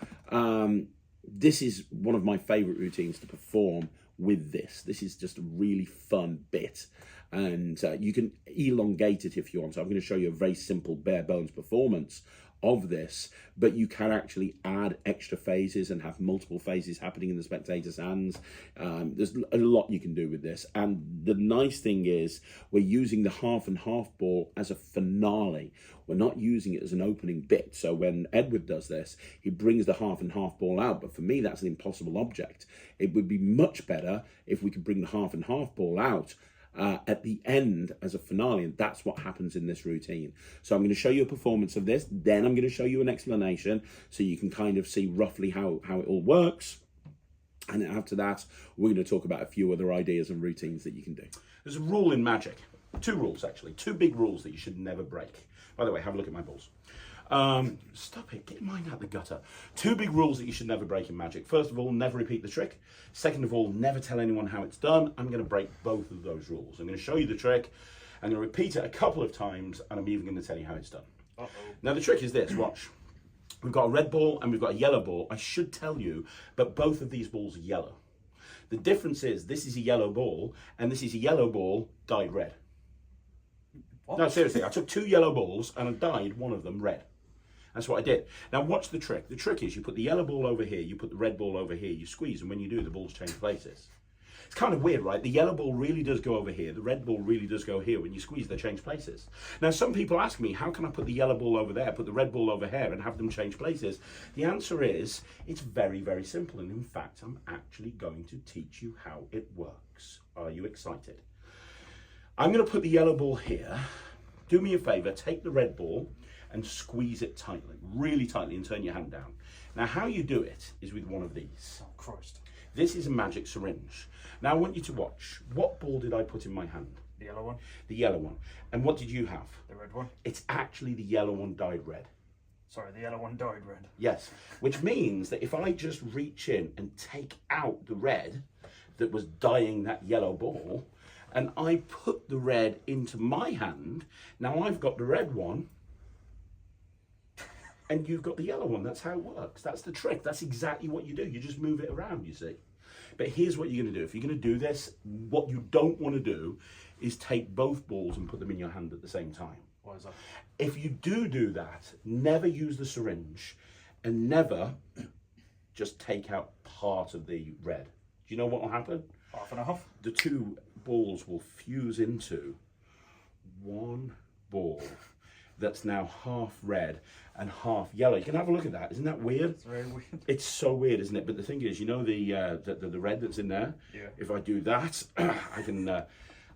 this is one of my favorite routines to perform with this. This is just a really fun bit. And you can elongate it if you want. So I'm going to show you a very simple bare bones performance of this, but you can actually add extra phases and have multiple phases happening in the spectator's hands. There's a lot you can do with this, and the nice thing is we're using the half and half ball as a finale. We're not using it as an opening bit. So when Edward does this, he brings the half and half ball out, but for me that's an impossible object. It would be much better if we could bring the half and half ball out at the end as a finale, and that's what happens in this routine. So I'm going to show you a performance of this, then I'm going to show you an explanation so you can kind of see roughly how it all works, and then after that we're going to talk about a few other ideas and routines that you can do. There's a rule in magic, two rules actually, two big rules that you should never break. By the way, have a look at my balls. Stop it, get mine out the gutter. Two big rules that you should never break in magic. First of all, never repeat the trick. Second of all, never tell anyone how it's done. I'm going to break both of those rules. I'm going to show you the trick, I'm going to repeat it a couple of times, and I'm even going to tell you how it's done. Now the trick is this, watch. We've got a red ball and we've got a yellow ball. I should tell you, but both of these balls are yellow. The difference is this is a yellow ball and this is a yellow ball dyed red. What? No, seriously, I took 2 yellow balls and I dyed one of them red. That's what I did. Now watch the trick. The trick is you put the yellow ball over here, you put the red ball over here, you squeeze, and when you do, the balls change places. It's kind of weird, right? The yellow ball really does go over here. The red ball really does go here. When you squeeze, they change places. Now, some people ask me, how can I put the yellow ball over there, put the red ball over here, and have them change places? The answer is, it's very, very simple. And in fact, I'm actually going to teach you how it works. Are you excited? I'm going to put the yellow ball here. Do me a favor, take the red ball and squeeze it tightly, really tightly, and turn your hand down. Now, how you do it is with one of these. Oh, Christ. This is a magic syringe. Now I want you to watch. What ball did I put in my hand? The yellow one? The yellow one. And what did you have? The red one? It's actually the yellow one dyed red. Sorry, the yellow one dyed red. Yes, which means that if I just reach in and take out the red that was dyeing that yellow ball, and I put the red into my hand, now I've got the red one, and you've got the yellow one. That's how it works. That's the trick. That's exactly what you do. You just move it around, you see. But here's what you're going to do. If you're going to do this, what you don't want to do is take both balls and put them in your hand at the same time. Why is that? If you do that, never use the syringe and never just take out part of the red. Do you know what will happen? Half and a half? The 2 balls will fuse into one ball that's now half red and half yellow. You can have a look at that. Isn't that weird? It's very weird. It's so weird, isn't it? But the thing is, you know the red that's in there? Yeah. If I do that, I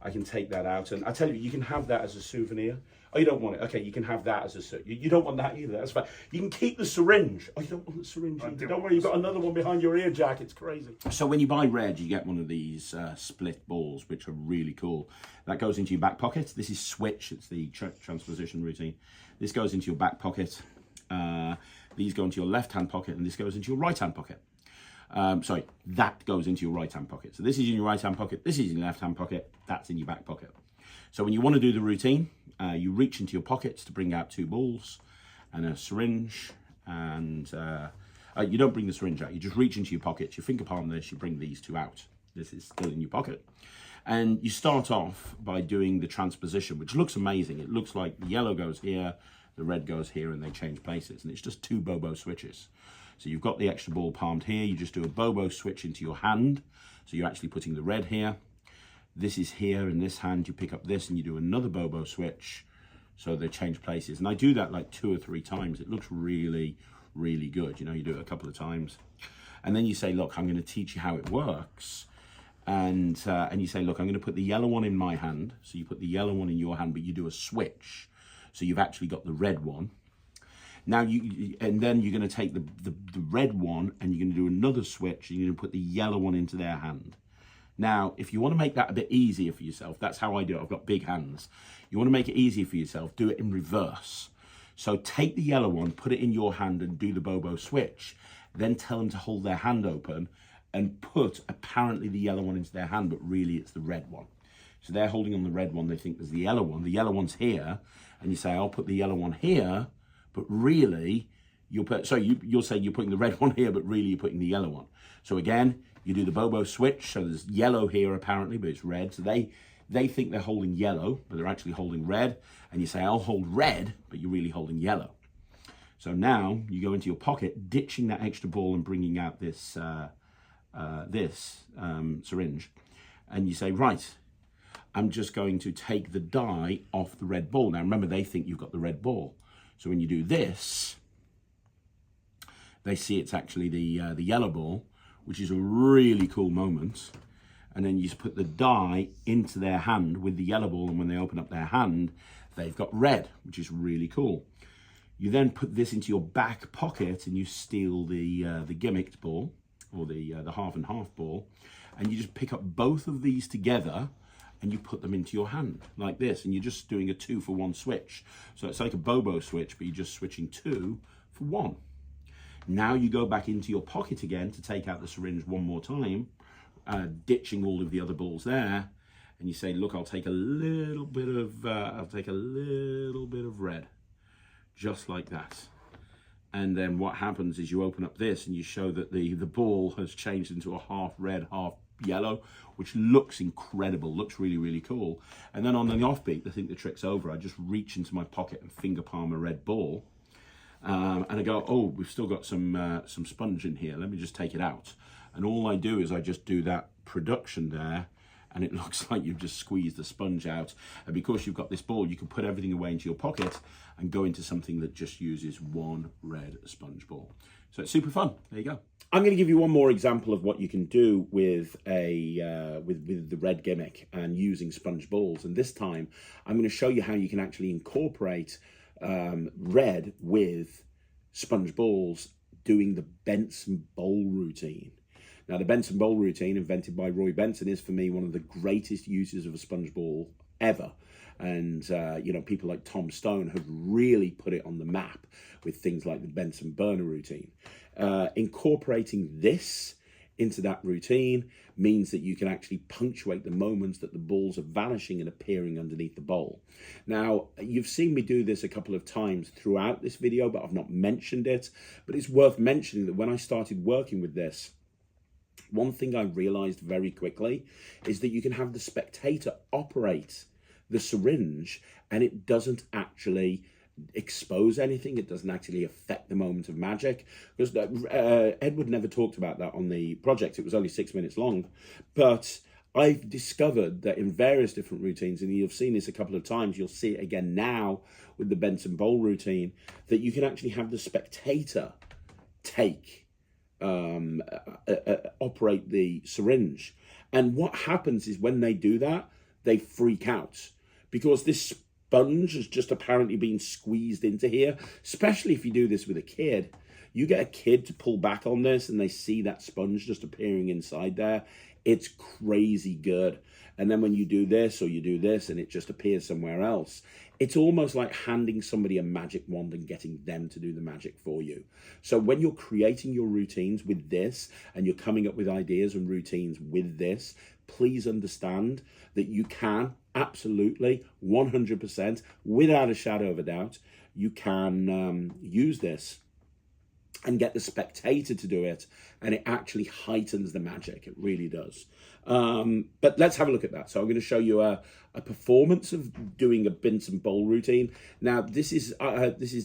can take that out. And I tell you, you can have that as a souvenir. Oh, you don't want it? Okay, you can have that as a you don't want that either. That's fine. You can keep the syringe. Oh, you don't want the syringe either. Don't worry, you've got another one behind your ear, Jack. It's crazy. So when you buy red, you get one of these split balls, which are really cool. That goes into your back pocket. This is switch. It's the transposition routine. This goes into your back pocket. These go into your left-hand pocket, and this goes into your right-hand pocket. Sorry, that goes into your right-hand pocket. So this is in your right-hand pocket. This is in your left-hand pocket. That's in your back pocket. So when you want to do the routine, you reach into your pockets to bring out 2 balls and a syringe, and you don't bring the syringe out. You just reach into your pockets, you finger palm this, you bring these 2 out. This is still in your pocket. And you start off by doing the transposition, which looks amazing. It looks like the yellow goes here, the red goes here, and they change places. And it's just 2 Bobo switches. So you've got the extra ball palmed here. You just do a Bobo switch into your hand. So you're actually putting the red here. This is here in this hand. You pick up this and you do another Bobo switch. So they change places. And I do that like 2 or 3 times. It looks really, really good. You know, you do it a couple of times. And then you say, look, I'm going to teach you how it works. And you say, look, I'm going to put the yellow one in my hand. So you put the yellow one in your hand, but you do a switch. So you've actually got the red one. Now, and then you're going to take the red one and you're going to do another switch. And you're going to put the yellow one into their hand. Now, if you want to make that a bit easier for yourself, that's how I do it. I've got big hands. You want to make it easier for yourself, do it in reverse. So take the yellow one, put it in your hand and do the Bobo switch. Then tell them to hold their hand open and put apparently the yellow one into their hand, but really it's the red one. So they're holding on the red one, they think there's the yellow one. The yellow one's here, and you say, I'll put the yellow one here, but really, you'll say you're putting the red one here, but really you're putting the yellow one. So again, you do the Bobo switch, so there's yellow here apparently, but it's red. So they think they're holding yellow, but they're actually holding red. And you say, I'll hold red, but you're really holding yellow. So now you go into your pocket, ditching that extra ball and bringing out this syringe. And you say, right, I'm just going to take the dye off the red ball. Now remember, they think you've got the red ball. So when you do this, they see it's actually the yellow ball, which is a really cool moment. And then you just put the dye into their hand with the yellow ball, and when they open up their hand, they've got red, which is really cool. You then put this into your back pocket and you steal the gimmicked ball, or the half and half ball, and you just pick up both of these together and you put them into your hand like this, and you're just doing a 2-for-1 switch. So it's like a Bobo switch, but you're just switching 2 for 1. Now you go back into your pocket again to take out the syringe one more time, ditching all of the other balls there, and you say, look, I'll take a little bit of red, just like that. And then what happens is you open up this and you show that the ball has changed into a half red, half yellow, which looks incredible, looks really, really cool. And then on the offbeat, I think the trick's over. I just reach into my pocket and finger palm a red ball. And I go, oh, we've still got some sponge in here. Let me just take it out. And all I do is I just do that production there, and it looks like you've just squeezed the sponge out. And because you've got this ball, you can put everything away into your pocket and go into something that just uses one red sponge ball. So it's super fun. There you go. I'm going to give you one more example of what you can do with with the red gimmick and using sponge balls. And this time, I'm going to show you how you can actually incorporate red with sponge balls doing the Benson Bowl routine. Now, the Benson Bowl routine, invented by Roy Benson, is for me one of the greatest uses of a sponge ball ever. And, you know, people like Tom Stone have really put it on the map with things like the Benson burner routine. Incorporating this into that routine means that you can actually punctuate the moments that the balls are vanishing and appearing underneath the bowl. Now, you've seen me do this a couple of times throughout this video, but I've not mentioned it. But it's worth mentioning that when I started working with this, one thing I realized very quickly is that you can have the spectator operate the syringe and it doesn't actually expose anything. It doesn't actually affect the moment of magic. Because Edward never talked about that on the project. It was only 6 minutes long. But I've discovered that in various different routines, and you've seen this a couple of times, you'll see it again now with the Benson Bowl routine, that you can actually have the spectator operate the syringe. And what happens is when they do that, they freak out because this sponge has just apparently been squeezed into here, especially if you do this with a kid. You get a kid to pull back on this and they see that sponge just appearing inside there. It's crazy good. And then when you do this or you do this and it just appears somewhere else, it's almost like handing somebody a magic wand and getting them to do the magic for you. So when you're creating your routines with this and you're coming up with ideas and routines with this, please understand that you can absolutely 100%, without a shadow of a doubt, you can use this and get the spectator to do it, and it actually heightens the magic. It really does. But let's have a look at that. So I'm going to show you a performance of doing a Benson Bowl routine. Now, this is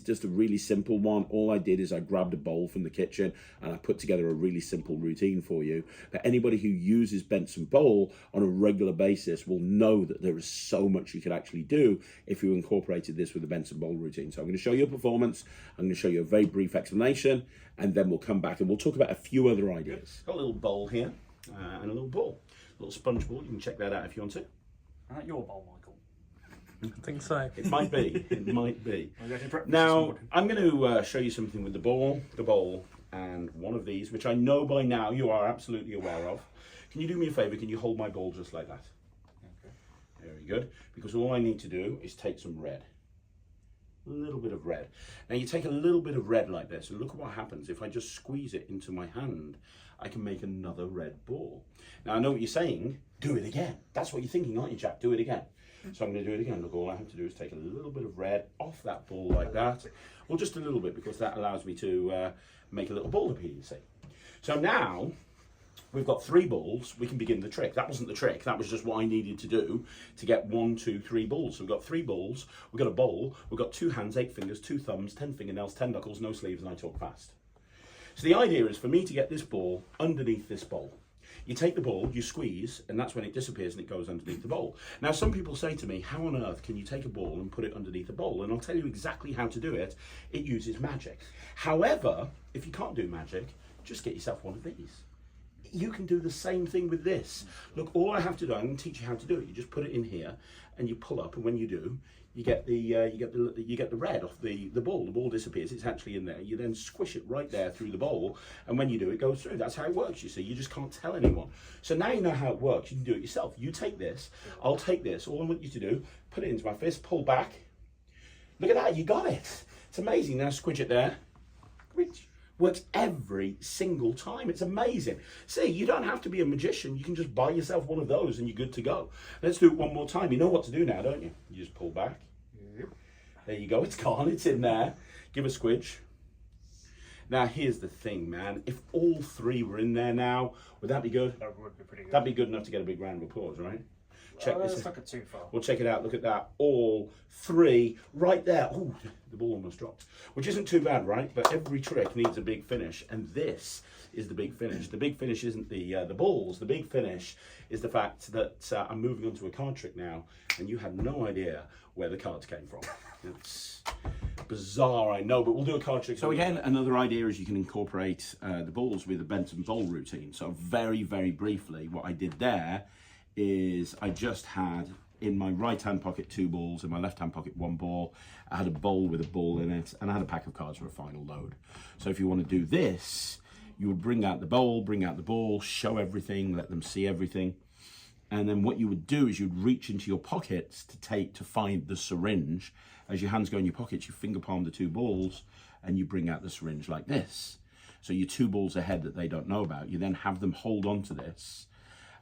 just a really simple one. All I did is I grabbed a bowl from the kitchen and I put together a really simple routine for you. But anybody who uses Benson Bowl on a regular basis will know that there is so much you could actually do if you incorporated this with the Benson Bowl routine. So I'm going to show you a performance. I'm going to show you a very brief explanation, and then we'll come back and we'll talk about a few other ideas. Got a little bowl here and a little ball. A little sponge ball. You can check that out if you want to. Is that your bowl, Michael? I think so. It might be. It might be. Now, I'm going to show you something with the bowl, and one of these, which I know by now you are absolutely aware of. Can you do me a favour? Can you hold my ball just like that? Okay. Very good. Because all I need to do is take some red. A little bit of red. Now, you take a little bit of red like this, and look at what happens. If I just squeeze it into my hand, I can make another red ball. Now, I know what you're saying. Do it again. That's what you're thinking, aren't you, Jack? Do it again. So I'm going to do it again. Look, all I have to do is take a little bit of red off that ball like that. Or just a little bit, because that allows me to make a little ball appear, you see. So now we've got 3 balls. We can begin the trick. That wasn't the trick. That was just what I needed to do to get 1, 2, 3 balls. So we've got 3 balls. We've got a bowl. We've got 2 hands, 8 fingers, 2 thumbs, 10 fingernails, 10 knuckles, no sleeves, and I talk fast. So the idea is for me to get this ball underneath this bowl. You take the ball, you squeeze, and that's when it disappears and it goes underneath the bowl. Now, some people say to me, how on earth can you take a ball and put it underneath a bowl? And I'll tell you exactly how to do it. It uses magic. However, if you can't do magic, just get yourself one of these. You can do the same thing with this. Look, all I have to do, I'm going to teach you how to do it. You just put it in here and you pull up, and when you do, you get the red off the ball. The ball disappears. It's actually in there. You then squish it right there through the bowl, and when you do, it goes through. That's how it works. You see, you just can't tell anyone. So now you know how it works. You can do it yourself. You take this. I'll take this. All I want you to do, put it into my fist, pull back. Look at that. You got it. It's amazing. Now squidge it there. Squidge. Works every single time. It's amazing. See, you don't have to be a magician. You can just buy yourself one of those and you're good to go. Let's do it one more time. You know what to do now, don't you? You just pull back. Yep. There you go. It's gone. It's in there. Give a squidge. Now, here's the thing, man. If all three were in there now, would that be good? That would be pretty good. That'd be good enough to get a big round of applause, right? Check this Let's out. look at too far. Well, check it out. Look at that. All three right there. Oh, the ball almost dropped. Which isn't too bad, right? But every trick needs a big finish. And this is the big finish. The big finish isn't the balls. The big finish is the fact that I'm moving on to a card trick now. And you have no idea where the cards came from. It's bizarre, I know, but we'll do a card trick. So again, another idea is you can incorporate the balls with a Benson Bowl routine. So very, very briefly, what I did there is I just had in my right hand pocket 2 balls, in my left hand pocket 1 ball. I had a bowl with a ball in it, and I had a pack of cards for a final load. So if you want to do this, you would bring out the bowl, bring out the ball, show everything, let them see everything. And then what you would do is you'd reach into your pockets to find the syringe. As your hands go in your pockets, you finger palm the 2 balls and you bring out the syringe like this. So you're 2 balls ahead that they don't know about. You then have them hold on to this.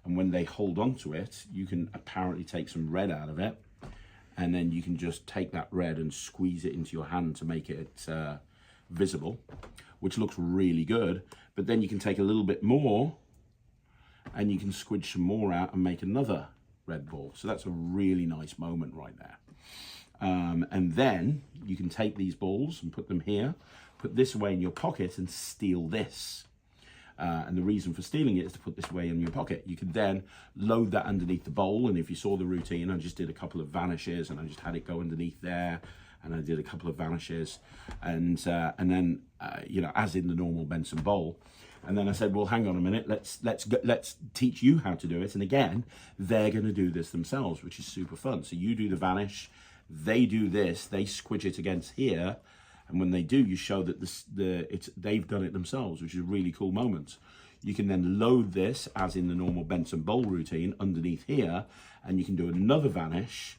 And when they hold on to it, you can apparently take some red out of it. And then you can just take that red and squeeze it into your hand to make it visible, which looks really good. But then you can take a little bit more and you can squidge some more out and make another red ball. So that's a really nice moment right there. And then you can take these balls and put them here, put this away in your pocket and steal this. And the reason for stealing it is to put this away in your pocket. You can then load that underneath the bowl. And if you saw the routine, I just did a couple of vanishes and I just had it go underneath there. And I did a couple of vanishes and then, you know, as in the normal Benson Bowl. And then I said, well, hang on a minute, let's teach you how to do it. And again, they're going to do this themselves, which is super fun. So you do the vanish, they do this, they squidge it against here. And when they do, you show that they've done it themselves, which is a really cool moment. You can then load this, as in the normal Benson Bowl routine, underneath here, and you can do another vanish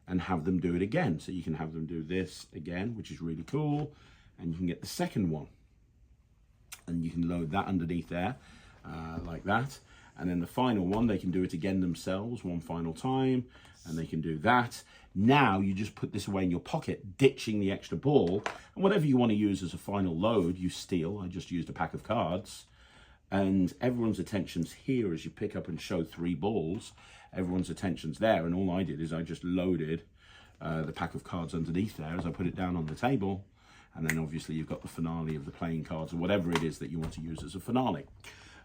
and have them do it again. So you can have them do this again, which is really cool. And you can get the second one. And you can load that underneath there, like that. And then the final one, they can do it again themselves, one final time, and they can do that. Now you just put this away in your pocket, ditching the extra ball, and whatever you want to use as a final load, you steal. I just used a pack of cards, and everyone's attention's here as you pick up and show 3 balls. Everyone's attention's there, and all I did is I just loaded the pack of cards underneath there as I put it down on the table. And then obviously you've got the finale of the playing cards or whatever it is that you want to use as a finale.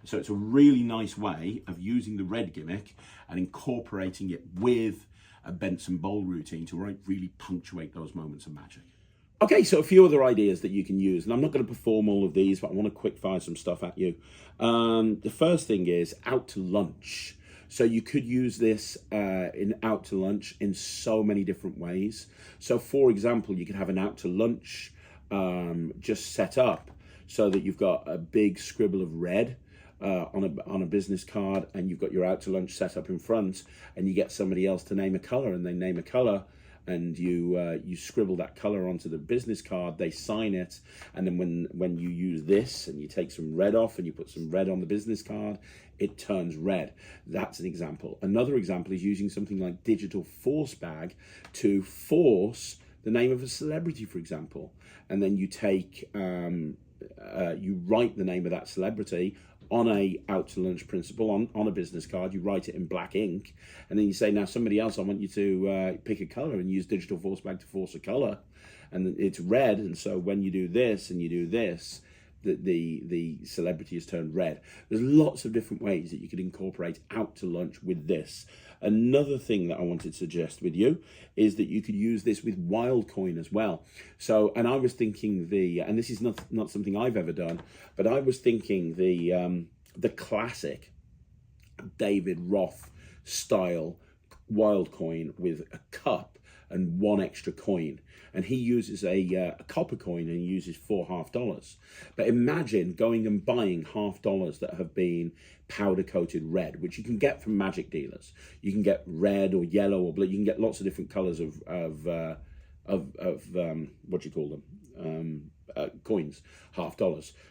So it's a really nice way of using the red gimmick and incorporating it with a Benson Bowl routine to really punctuate those moments of magic. Okay, so a few other ideas that you can use, and I'm not going to perform all of these, but I want to quick fire some stuff at you. The first thing is out to lunch. So you could use this in out to lunch in so many different ways. So for example, you could have an out to lunch just set up so that you've got a big scribble of red on a business card, and you've got your out to lunch set up in front, and you get somebody else to name a color, and they name a color, and you scribble that color onto the business card, they sign it, and then when you use this and you take some red off and you put some red on the business card, it turns red. That's an example. Another example is using something like digital force bag to force the name of a celebrity, for example, and then you take you write the name of that celebrity on a out to lunch principle on a business card. You write it in black ink, and then you say, now somebody else, I want you to pick a color, and use digital force bag to force a color, and it's red. And so when you do this and you do this, the celebrity is turned red. There's lots of different ways that you could incorporate out to lunch with this. Another thing that I wanted to suggest with you is that you could use this with wild coin as well. So, and I was thinking and this is not something I've ever done, but I was thinking the classic David Roth style wild coin with a cup and 1 extra coin. And he uses a copper coin, and he uses 4 $half. But imagine going and buying $half that have been powder coated red, which you can get from magic dealers. You can get red or yellow or blue. You can get lots of different colors of what do you call them? Coins, $half.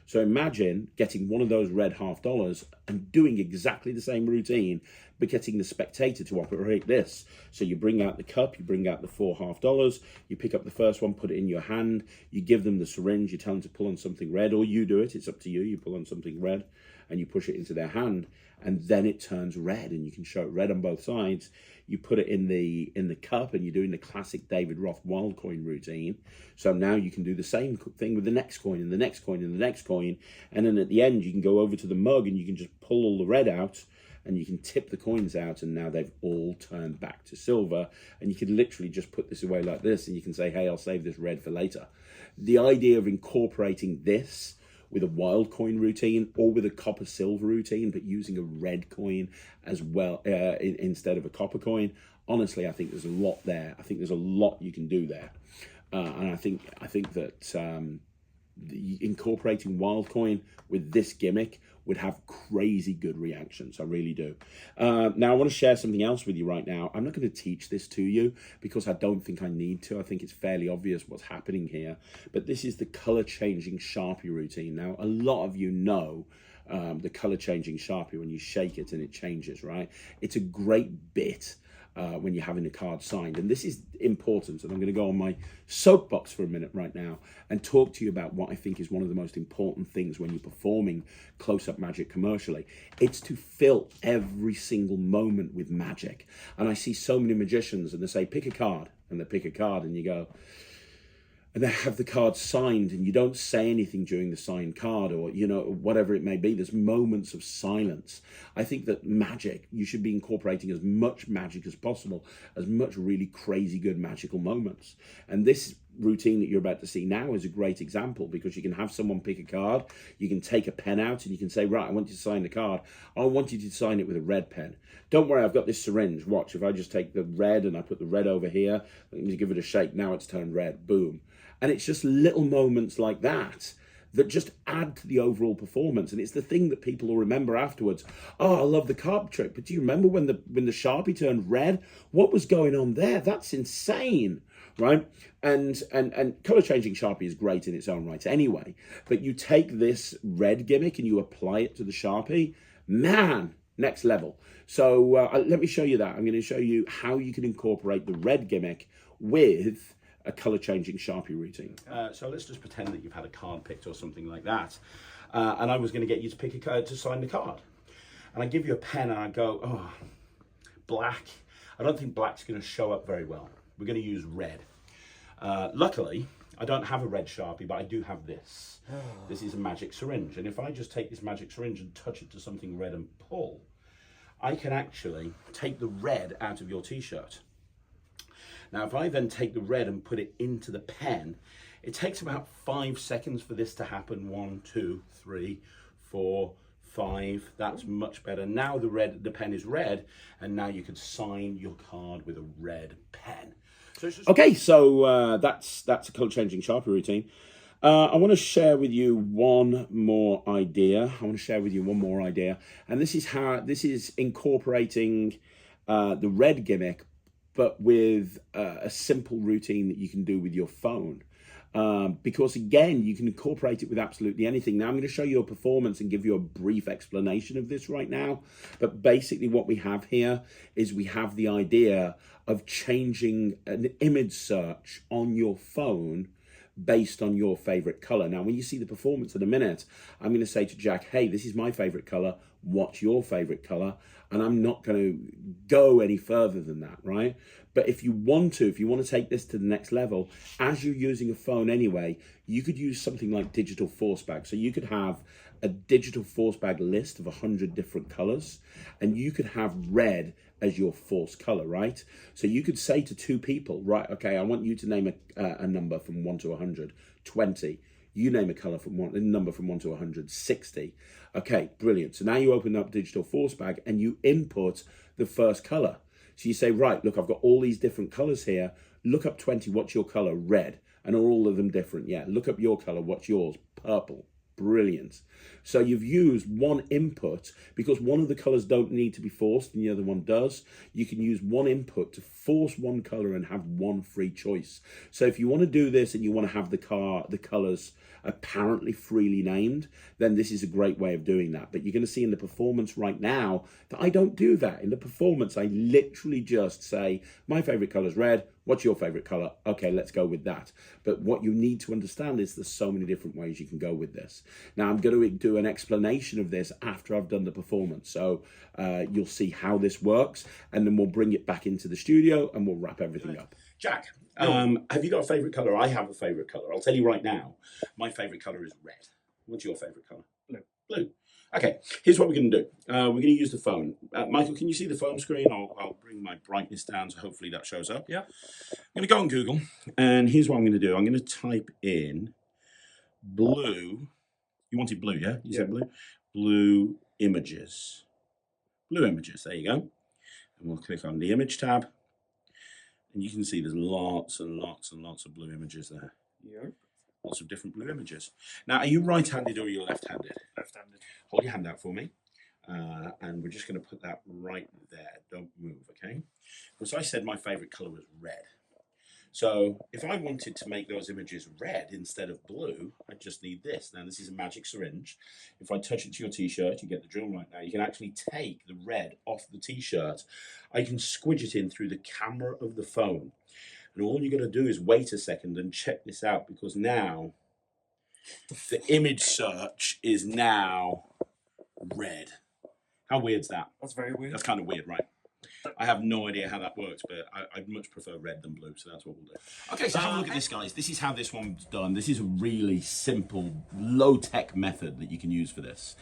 So imagine getting one of those red $half and doing exactly the same routine, but getting the spectator to operate this. So you bring out the cup, you bring out the $4.50, you pick up the first one, put it in your hand, you give them the syringe, you tell them to pull on something red, or you do it, it's up to you, you pull on something red, and you push it into their hand, and then it turns red, and you can show it red on both sides. You put it in the cup, and you're doing the classic David Roth wild coin routine. So now you can do the same thing with the next coin, and the next coin, and the next coin, and then at the end you can go over to the mug, and you can just pull all the red out, and you can tip the coins out, and now they've all turned back to silver, and you can literally just put this away like this, and you can say, hey, I'll save this red for later. The idea of incorporating this with a wild coin routine or with a copper silver routine, but using a red coin as well instead of a copper coin, honestly, I think there's a lot there. I think there's a lot you can do there, and I think that incorporating wild coin with this gimmick would have crazy good reactions. I really do. Now I want to share something else with you right now. I'm not going to teach this to you because I don't think I need to. I think it's fairly obvious what's happening here, but this is the color changing Sharpie routine. Now a lot of you know the color changing Sharpie, when you shake it and it changes, right? It's a great bit when you're having a card signed, and this is important, and I'm going to go on my soapbox for a minute right now and talk to you about what I think is one of the most important things when you're performing close-up magic commercially. It's to fill every single moment with magic. And I see so many magicians, and they say pick a card, and they pick a card, and you go, and they have the card signed, and you don't say anything during the signed card, or, you know, whatever it may be. There's moments of silence. I think that magic, you should be incorporating as much magic as possible, as much really crazy good magical moments. And this routine that you're about to see now is a great example, because you can have someone pick a card, you can take a pen out, and you can say, right, I want you to sign the card. I want you to sign it with a red pen. Don't worry, I've got this syringe. Watch, if I just take the red and I put the red over here, let me give it a shake. Now it's turned red. Boom. And it's just little moments like that that just add to the overall performance. And it's the thing that people will remember afterwards. Oh, I love the card trick, but do you remember when the Sharpie turned red? What was going on there? That's insane, right? And color changing Sharpie is great in its own right anyway. But you take this red gimmick and you apply it to the Sharpie, man, next level. So let me show you that. I'm going to show you how you can incorporate the red gimmick with a color changing Sharpie routine. So let's just pretend that you've had a card picked or something like that. And I was going to get you to pick a card to sign the card. And I give you a pen and I go, oh, black. I don't think black's going to show up very well. We're going to use red. Luckily, I don't have a red Sharpie, but I do have this. This is a magic syringe. And if I just take this magic syringe and touch it to something red and pull, I can actually take the red out of your t-shirt. Now, if I then take the red and put it into the pen, it takes about 5 seconds for this to happen. 1, 2, 3, 4, 5. That's much better. Now the pen is red, and now you could sign your card with a red pen. So it's just... Okay, so that's a color changing Sharpie routine. I want to share with you one more idea. And this is incorporating the red gimmick, but with a simple routine that you can do with your phone. Because again, you can incorporate it with absolutely anything. Now I'm going to show you a performance and give you a brief explanation of this right now. But basically what we have here is we have the idea of changing an image search on your phone based on your favorite color. Now, when you see the performance in a minute, I'm going to say to Jack, hey, this is my favorite color. What's your favorite color? And I'm not going to go any further than that, right? But if you want to take this to the next level, as you're using a phone anyway, you could use something like digital force bag. So you could have a digital force bag list of 100 different colors, and you could have red as your force color, right? So you could say to two people, right, okay, I want you to name a number from 1 to 100, 20. You name a number from 1 to 100, 60. Okay, brilliant. So now you open up digital force bag and you input the first color. So you say, right, look, I've got all these different colors here. Look up 20, what's your color? Red. And are all of them different? Yeah. Look up your color, what's yours? Purple. brilliant. So you've used one input, because one of the colors don't need to be forced and the other one does. You can use one input to force one color and have one free choice. So if you want to do this and you want to have the colors apparently freely named, then this is a great way of doing that. But you're going to see in the performance right now that I don't do that. In the performance, I literally just say, my favorite color is red. What's your favorite color? Okay, let's go with that. But what you need to understand is there's so many different ways you can go with this. Now, I'm going to do an explanation of this after I've done the performance. So you'll see how this works, and then we'll bring it back into the studio and we'll wrap everything up. Jack, have you got a favorite color? I have a favorite color. I'll tell you right now, my favorite color is red. What's your favorite color? Blue. Blue. Okay, here's what we're going to do. We're going to use the phone. Michael, can you see the phone screen? I'll bring my brightness down, so hopefully that shows up. Yeah. I'm going to go on Google, and here's what I'm going to do. I'm going to type in blue. You wanted blue, yeah? You said blue? Blue images. Blue images, there you go. And we'll click on the image tab. And you can see there's lots and lots and lots of blue images there. Yep. Lots of different blue images. Now, are you right-handed or are you left-handed? Left-handed. Hold your hand out for me. And we're just going to put that right there. Don't move, okay? Because I said my favorite color was red. So if I wanted to make those images red instead of blue, I just need this. Now, this is a magic syringe. If I touch it to your t-shirt, you get the drill right now. You can actually take the red off the t-shirt. I can squidge it in through the camera of the phone. And all you're going to do is wait a second and check this out, because now the image search is now red. How weird's that? That's very weird. That's kind of weird, right? I have no idea how that works, but I'd much prefer red than blue, so that's what we'll do. Okay, so have a look at this, guys. This is how this one's done. This is a really simple, low-tech method that you can use for this.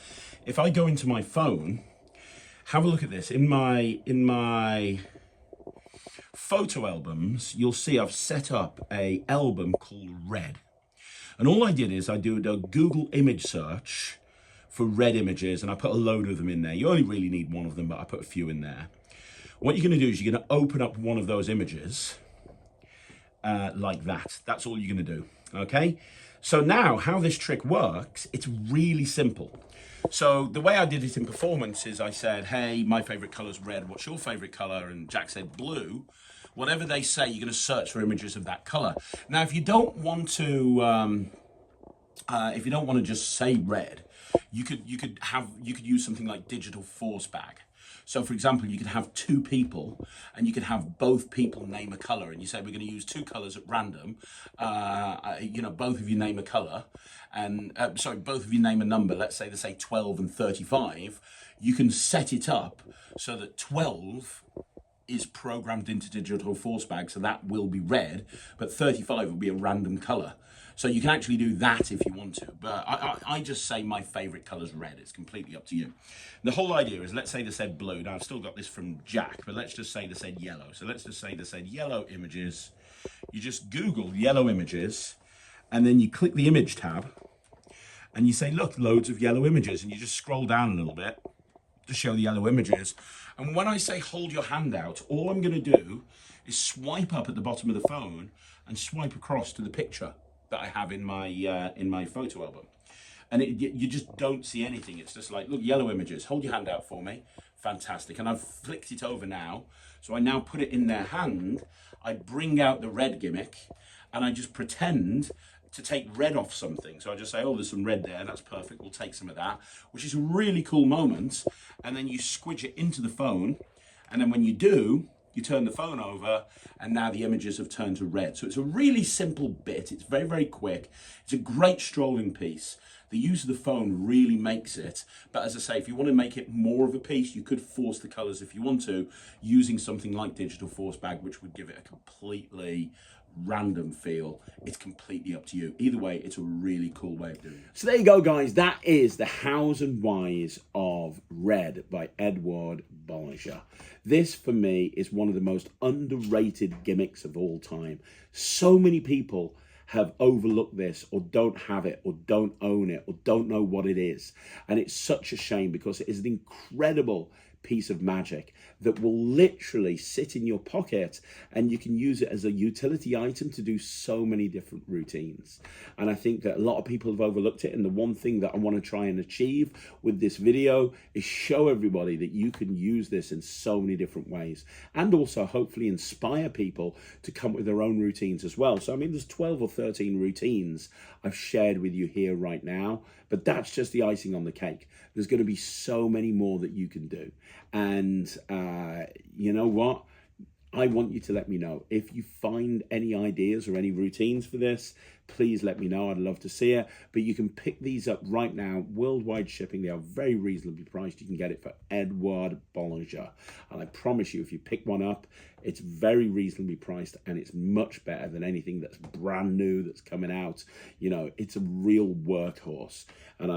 If I go into my phone, have a look at this. In my photo albums, you'll see I've set up an album called Red. And all I did is I did a Google image search for red images, and I put a load of them in there. You only really need one of them, but I put a few in there. What you're going to do is you're going to open up one of those images like that. That's all you're going to do, okay? So now how this trick works, it's really simple. So the way I did it in performance is I said, hey, my favorite color is red. What's your favorite color? And Jack said blue. Whatever they say, you're going to search for images of that color. Now, if you don't want to just say red, you could use something like digital force bag. So, for example, you could have two people, and you could have both people name a color, and you say we're going to use two colors at random. Both of you name a color, and both of you name a number. Let's say they say 12 and 35. You can set it up so that 12 is programmed into digital force bag, so that will be red, but 35 will be a random color. So you can actually do that if you want to, but I just say my favorite color is red. It's completely up to you. The whole idea is, let's say they said blue. Now I've still got this from Jack, but let's just say they said yellow. So let's just say they said yellow images. You just Google yellow images, and then you click the image tab, and you say, look, loads of yellow images, and you just scroll down a little bit to show the yellow images. And when I say hold your hand out, all I'm going to do is swipe up at the bottom of the phone and swipe across to the picture that I have in my photo album. And you just don't see anything. It's just like, look, yellow images. Hold your hand out for me. Fantastic. And I've flicked it over now. So I now put it in their hand. I bring out the red gimmick, and I just pretend to take red off something. So I just say, oh, there's some red there. That's perfect. We'll take some of that, which is a really cool moment. And then you squidge it into the phone. And then when you do, you turn the phone over, and now the images have turned to red. So it's a really simple bit. It's very, very quick. It's a great strolling piece. The use of the phone really makes it. But as I say, if you want to make it more of a piece, you could force the colors if you want to, using something like digital force bag, which would give it a completely random feel. It's completely up to you. Either way, it's a really cool way of doing it. So there you go, guys. That is the Hows and Whys of Red by Edouard Boulanger. This, for me, is one of the most underrated gimmicks of all time. So many people have overlooked this, or don't have it, or don't own it, or don't know what it is. And it's such a shame, because it is an incredible piece of magic that will literally sit in your pocket, and you can use it as a utility item to do so many different routines. And I think that a lot of people have overlooked it, and the one thing that I want to try and achieve with this video is show everybody that you can use this in so many different ways, and also hopefully inspire people to come up with their own routines as well. So I mean, there's 12 or 13 routines I've shared with you here right now, but that's just the icing on the cake. There's going to be so many more that you can do. And you know what? I want you to let me know. If you find any ideas or any routines for this, please let me know. I'd love to see it. But you can pick these up right now. Worldwide shipping. They are very reasonably priced. You can get it for Edouard Boulanger. And I promise you, if you pick one up, it's very reasonably priced, and it's much better than anything that's brand new that's coming out. You know, it's a real workhorse. And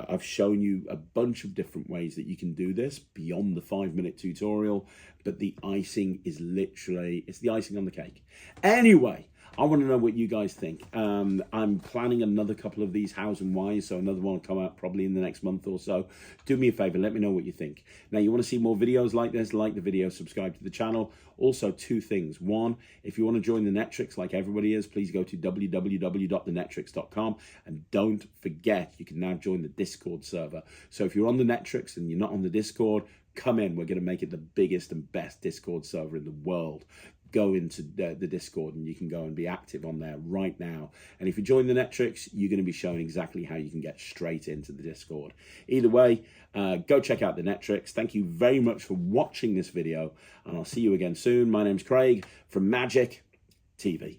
I've shown you a bunch of different ways that you can do this beyond the 5-minute tutorial. But the icing is literally, it's the icing on the cake. Anyway, I want to know what you guys think. I'm planning another couple of these hows and whys, so another one will come out probably in the next month or so. Do me a favor, let me know what you think. Now, you want to see more videos like this, like the video, subscribe to the channel. Also, 2 things. One, if you want to join the NETRIX like everybody is, please go to www.thenetrix.com, and don't forget, you can now join the Discord server. So if you're on the NETRIX and you're not on the Discord, come in. We're going to make it the biggest and best Discord server in the world. Go into the Discord, and you can go and be active on there right now. And if you join the NETRIX, you're going to be shown exactly how you can get straight into the Discord. Either way, go check out the NETRIX. Thank you very much for watching this video, and I'll see you again soon. My name's Craig from Magic TV.